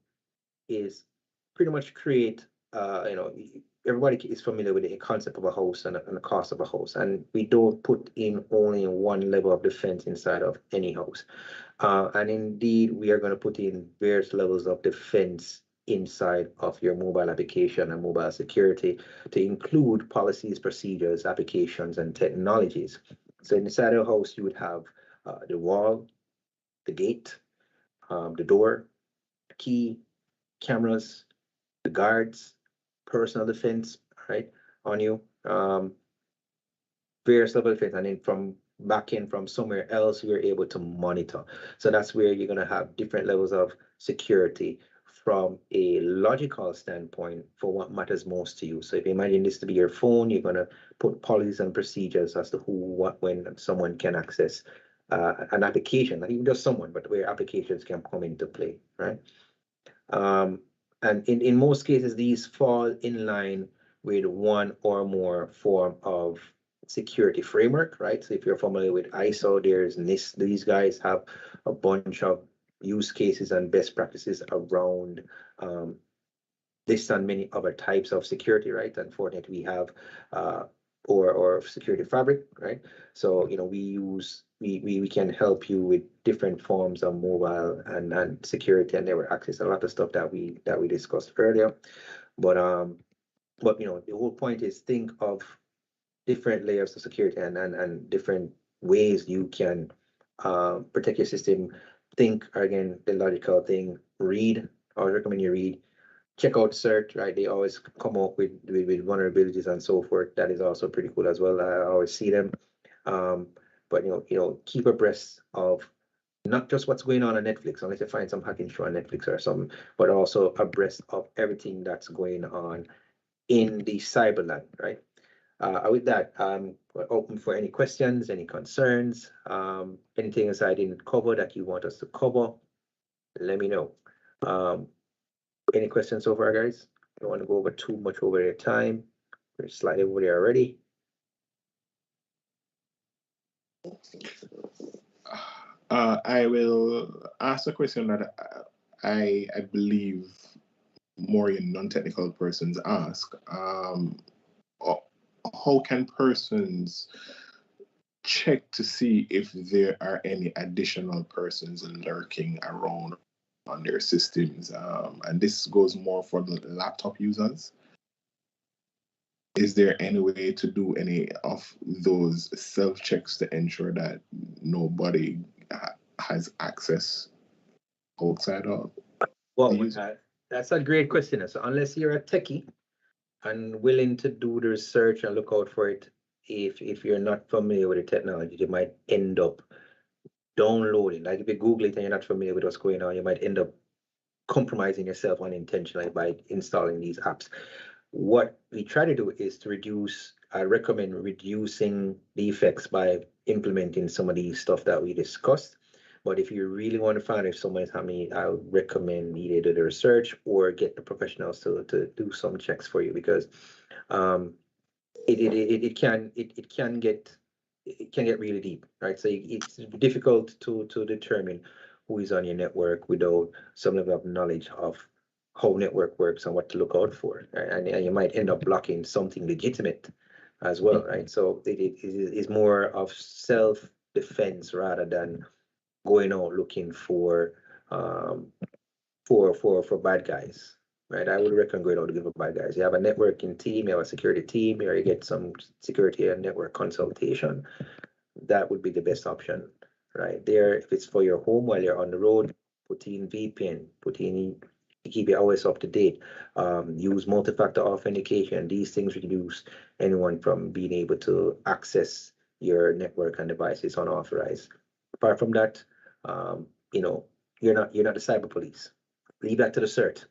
is pretty much create everybody is familiar with the concept of a host and the cost of a host, and we don't put in only one level of defense inside of any host, and indeed we are going to put in various levels of defense inside of your mobile application and mobile security to include policies, procedures, applications, and technologies. So inside a host you would have the wall, the gate, the door, key, cameras, the guards, personal defense, right, on you, various level of defense, and then from back in from somewhere else, you're able to monitor. So that's where you're going to have different levels of security from a logical standpoint for what matters most to you. So if you imagine this to be your phone, you're going to put policies and procedures as to who, what, when someone can access an application, not even just someone, but where applications can come into play, right? And in most cases, these fall in line with one or more form of security framework, right? So if you're familiar with ISO, there's NIST. These guys have a bunch of use cases and best practices around this and many other types of security, right? And Fortinet, we have or security fabric, right? So we can help you with different forms of mobile and security and network access, a lot of stuff that we discussed earlier. But the whole point is think of different layers of security and different ways you can protect your system. Think again, the logical thing, read. I would recommend you read. Check out CERT, right? They always come up with vulnerabilities and so forth. That is also pretty cool as well. I always see them. But keep abreast of not just what's going on Netflix, unless you find some hacking show on Netflix or something, but also abreast of everything that's going on in the cyberland, right? With that, we're open for any questions, any concerns, anything else I didn't cover that you want us to cover, let me know. Any questions so far, guys? I don't want to go over too much over your time. We're slightly over there already. I will ask a question that I believe more non-technical persons ask. how can persons check to see if there are any additional persons lurking around on their systems? And this goes more for the laptop users. Is there any way to do any of those self-checks to ensure that nobody has access outside of the Well, user? that's a great question. So unless you're a techie and willing to do the research and look out for it, if you're not familiar with the technology, you might end up downloading. Like if you Google it and you're not familiar with what's going on, you might end up compromising yourself unintentionally by installing these apps. What we try to do is to reduce, I recommend reducing the effects by implementing some of these stuff that we discussed. But if you really want to find if someone's having, I would recommend either do the research or get the professionals to do some checks for you, because it can get really deep, right? So it's difficult to determine who is on your network without some level of knowledge of how network works and what to look out for, right? And you might end up blocking something legitimate as well, right? So it is more of self-defense rather than going out looking for bad guys, right? I would recommend going out looking for bad guys. You have a networking team, you have a security team, or you get some security and network consultation. That would be the best option, right? There, if it's for your home while you're on the road, put in VPN, put in to keep your OS up to date. Use multi-factor authentication. These things reduce anyone from being able to access your network and devices unauthorized. Apart from that, you know, you're not the cyber police. Leave that to the CERT.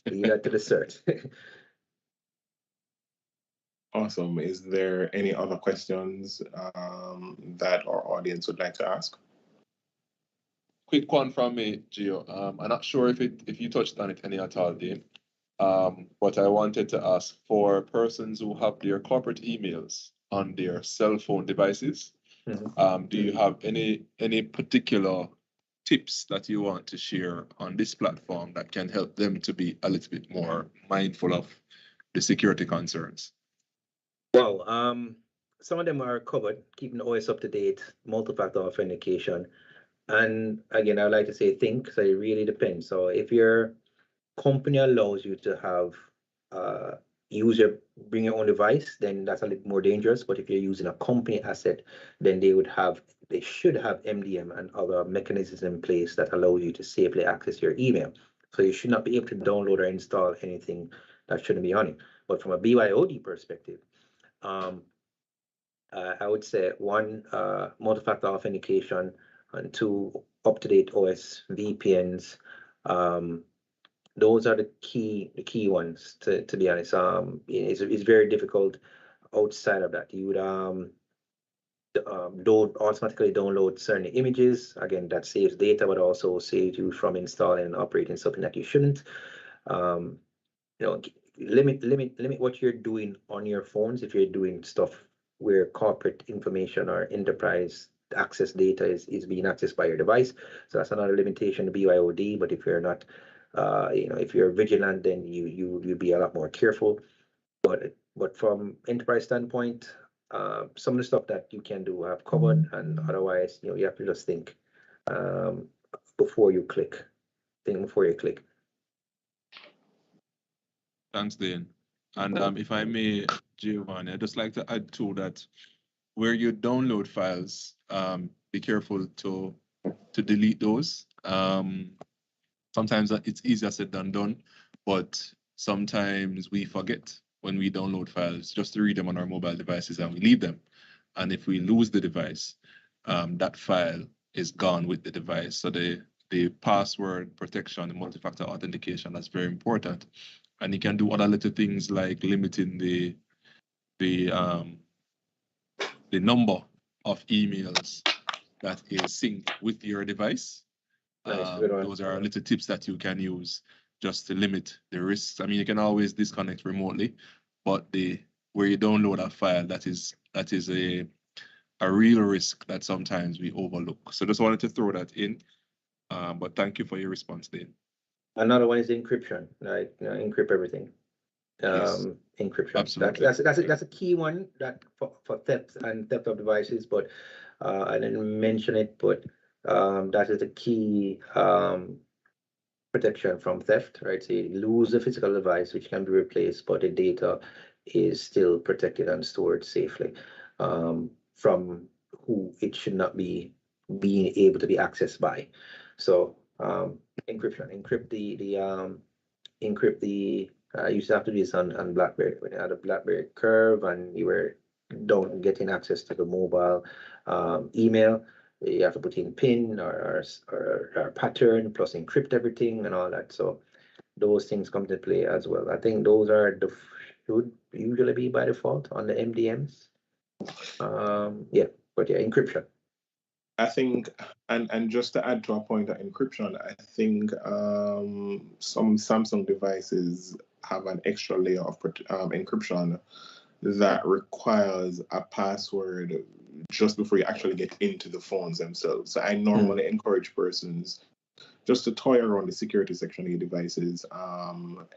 Leave that to the CERT. Awesome. Is there any other questions that our audience would like to ask? Quick one from me, Gio. I'm not sure if you touched on it any at all, Dean. But I wanted to ask for persons who have their corporate emails on their cell phone devices. Do you have any particular tips that you want to share on this platform that can help them to be a little bit more mindful of the security concerns? Well, some of them are covered, keeping the OS up to date, multi-factor authentication. And again, I'd like to say think, so it really depends. So if your company allows you to have bring your own device, then that's a little more dangerous. But if you're using a company asset, then they should have MDM and other mechanisms in place that allow you to safely access your email. So you should not be able to download or install anything that shouldn't be on it. But from a BYOD perspective, I would say one, multi-factor authentication, and two, up-to-date OS VPNs. Those are the key ones to be honest. It's very difficult outside of that. You would don't automatically download certain images. Again, that saves data, but also saves you from installing and operating something that you shouldn't. You know, limit what you're doing on your phones if you're doing stuff where corporate information or enterprise access data is being accessed by your device. So that's another limitation to BYOD. But if you're not, if you're vigilant, then you'll be a lot more careful. But from enterprise standpoint, some of the stuff that you can do have covered, and otherwise, you have to just think before you click. Think before you click. Thanks, Dean. And if I may, Giovanni, I'd just like to add to that, where you download files, be careful to delete those. Sometimes it's easier said than done, but sometimes we forget when we download files just to read them on our mobile devices and we leave them. And if we lose the device, that file is gone with the device. So the password protection, the multi-factor authentication, that's very important. And you can do other little things like limiting the number of emails that is synced with your device. Those are little tips that you can use just to limit the risks. I mean, you can always disconnect remotely, but where you download a file, that is a real risk that sometimes we overlook. So just wanted to throw that in. But thank you for your response, Dane. Another one is encryption, like encrypt everything. Yes. encryption. Absolutely. That's a key one that for theft and theft of devices, but I didn't mention it, but that is the key protection from theft, right? So you lose a physical device which can be replaced, but the data is still protected and stored safely from who it should not be being able to be accessed by. So encryption, encrypt the you used to have to do this on BlackBerry when you had a BlackBerry curve and you were don't getting access to the mobile email. You have to put in PIN or pattern plus encrypt everything and all that. So those things come to play as well. I think those are the should usually be by default on the MDMs. Yeah, but yeah, encryption. I think, and just to add to a point of encryption, I think some Samsung devices have an extra layer of encryption that requires a password just before you actually get into the phones themselves. So I normally encourage persons just to toy around the security section of your devices.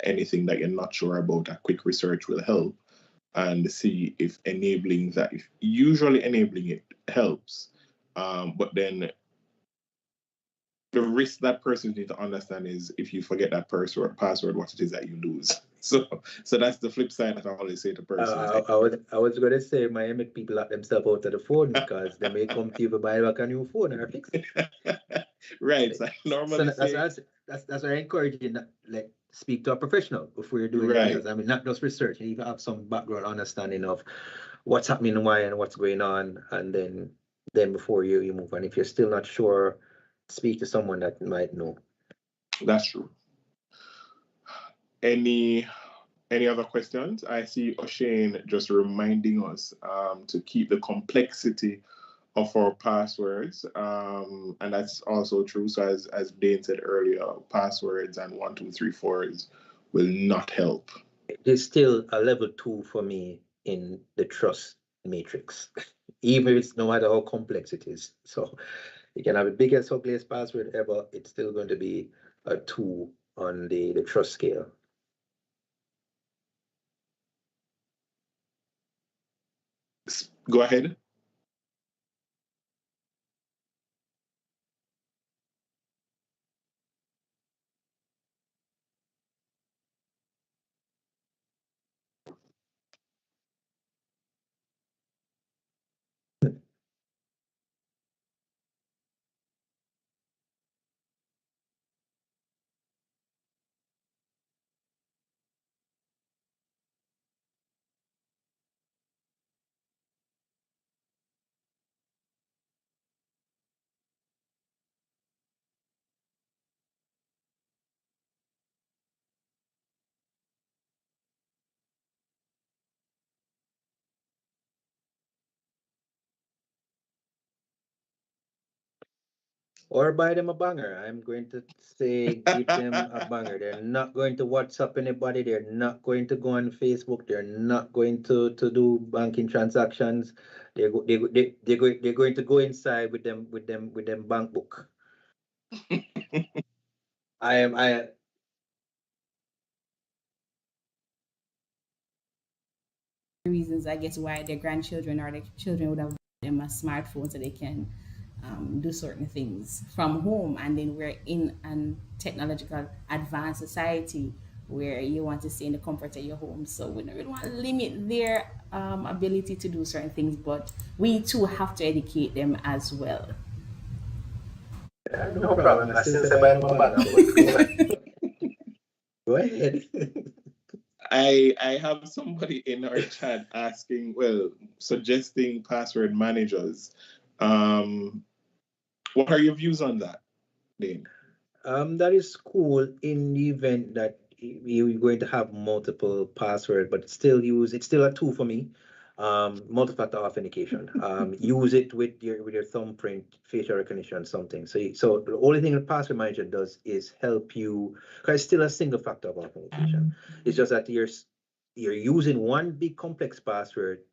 Anything that you're not sure about, a quick research will help, and see if enabling that, if usually enabling it helps. But then the risk that person need to understand is if you forget that password, what it is that you lose. So that's the flip side that I always say to persons. I was gonna say my make people lock themselves out of the phone because they may come to you to buy back a new phone or fix it. Right. So I normally say that's why I encourage you like speak to a professional before you're doing right. things. I mean, not just research. You even have some background understanding of what's happening and why and what's going on, and then before you move on. If you're still not sure, speak to someone that might know. That's true. Any other questions? I see O'Shane just reminding us to keep the complexity of our passwords, and that's also true. So as Dane said earlier, passwords and 1, 2, 3, 4s will not help. It's still a level 2 for me in the trust matrix, even if it's no matter how complex it is. So you can have the biggest, ugliest password ever, it's still going to be a 2 on the trust scale. Go ahead. Or buy them a banger. I'm going to say give them a banger. They're not going to WhatsApp anybody. They're not going to go on Facebook. They're not going to do banking transactions. They're going to go inside with them bank book. I reasons, I guess, why their grandchildren or their children would have them a smartphone so they can do certain things from home. And then we're in a technological advanced society where you want to stay in the comfort of your home. So we don't really want to limit their ability to do certain things, but we too have to educate them as well. no problem. I still say buy them a banger, but go ahead. I have somebody in our chat asking, well, suggesting password managers. What are your views on that, Dane? That is cool in the event that you're going to have multiple password, but it's still a tool for me. Multi-factor authentication. Use it with your thumbprint, facial recognition, something. So the only thing the password manager does is help you, because it's still a single factor of authentication. It's just that you're using one big complex password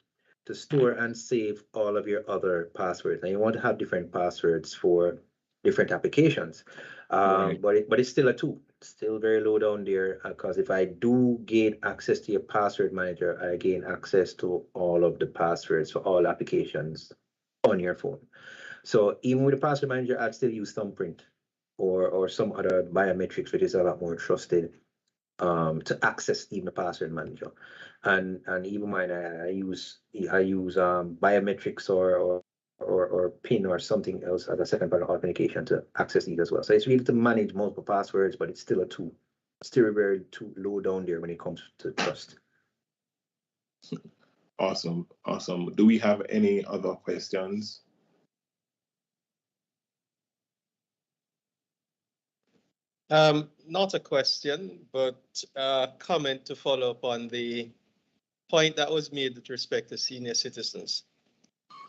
to store and save all of your other passwords. And you want to have different passwords for different applications. Right. But it's still a tool. still very low down there, because if I do gain access to your password manager, I gain access to all of the passwords for all applications on your phone. So even with the password manager, I'd still use thumbprint or some other biometrics, which is a lot more trusted, to access even the password manager. And even mine, I use biometrics or PIN or something else as a second part of authentication to access these as well. So it's really to manage multiple passwords, but it's still a tool. Still very too low down there when it comes to trust. Awesome, awesome. Do we have any other questions? Not a question, but a comment to follow up on the point that was made with respect to senior citizens.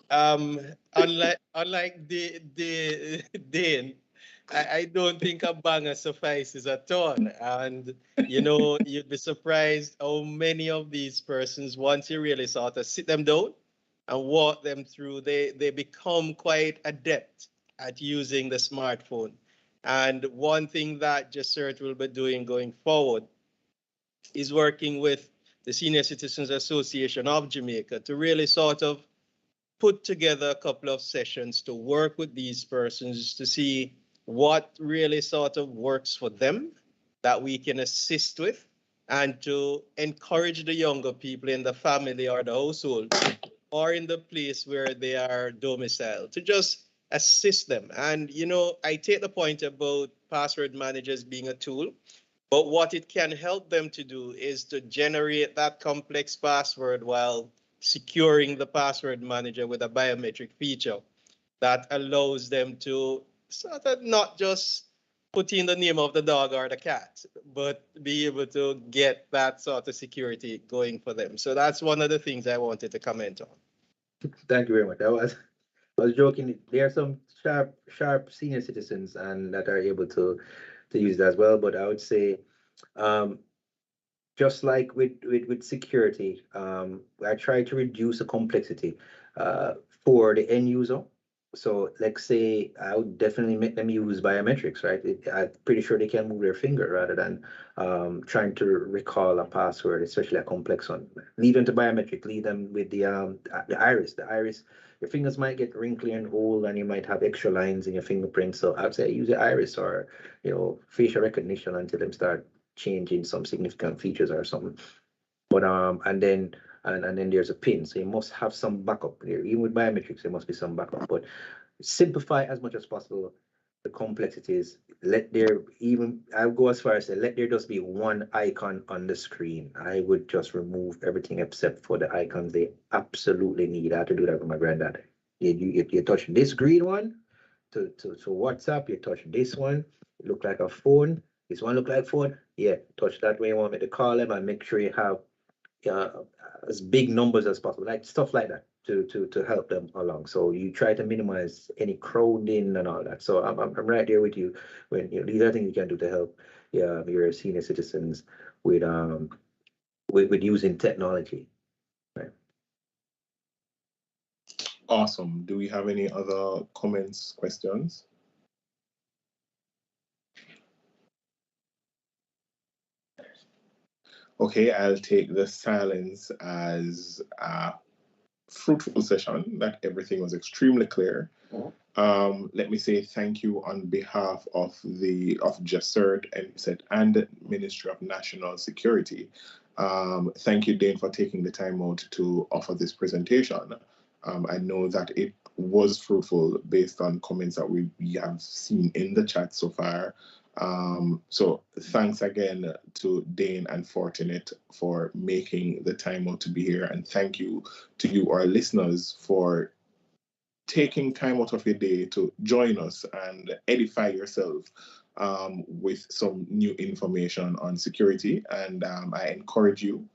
Unlike the Dane, I don't think a banger suffices at all. And you know, you'd be surprised how many of these persons, once you really sort of sit them down and walk them through, they become quite adept at using the smartphone. And one thing that Jacert will be doing going forward is working with the Senior Citizens Association of Jamaica to really sort of put together a couple of sessions to work with these persons to see what really sort of works for them that we can assist with, and to encourage the younger people in the family or the household or in the place where they are domiciled to just assist them. And, you know, I take the point about password managers being a tool, but what it can help them to do is to generate that complex password while securing the password manager with a biometric feature that allows them to sort of not just put in the name of the dog or the cat, but be able to get that sort of security going for them. So that's one of the things I wanted to comment on. Thank you very much. I was joking. There are some sharp senior citizens and that are able to use that as well. But I would say, um, just like with security, I try to reduce the complexity for the end user. So let's say I would definitely make them use biometrics, right? I'm pretty sure they can move their finger rather than trying to recall a password, especially a complex one. Lead them to biometric, lead them with the iris. The iris, your fingers might get wrinkly and old and you might have extra lines in your fingerprint. So I'd say use the iris or, facial recognition until them start changing some significant features or something. But and then there's a pin, so you must have some backup there. Even with biometrics, there must be some backup. But simplify as much as possible the complexities. Let there even I would go as far as say let there just be one icon on the screen. I would just remove everything except for the icons they absolutely need. I had to do that with my granddad. You touch this green one to WhatsApp, you touch this one, it look like a phone. This one look like phone. Yeah, touch that when you want me to call them and make sure you have uh, as big numbers as possible, like stuff like that to help them along. So you try to minimize any crowding and all that. So I'm right there with you when these are things you can do to help your senior citizens with with using technology. Right. Awesome. Do we have any other comments, questions? Okay, I'll take the silence as a fruitful session, that everything was extremely clear. Let me say thank you on behalf of JASERT, MSET, and Ministry of National Security. Thank you, Dane, for taking the time out to offer this presentation. I know that it was fruitful based on comments that we have seen in the chat so far. So thanks again to Dane and Fortunate for making the time out to be here. And thank you to you, our listeners, for taking time out of your day to join us and edify yourself with some new information on security. And I encourage you,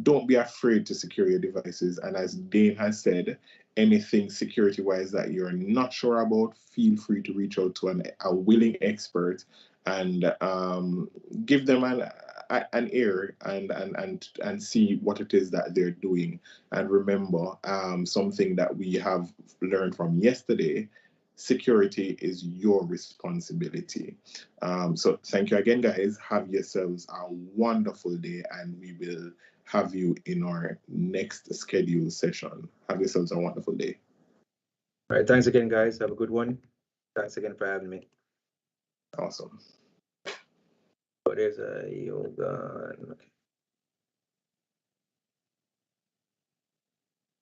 don't be afraid to secure your devices. And as Dane has said, anything security-wise that you're not sure about, feel free to reach out to a willing expert and give them an ear and see what it is that they're doing. And remember, something that we have learned from yesterday, security is your responsibility. So thank you again, guys. Have yourselves a wonderful day, and we will have you in our next scheduled session. Have yourselves a wonderful day. All right, thanks again, guys. Have a good one. Thanks again for having me. Awesome. Oh, there's a yoga. Okay.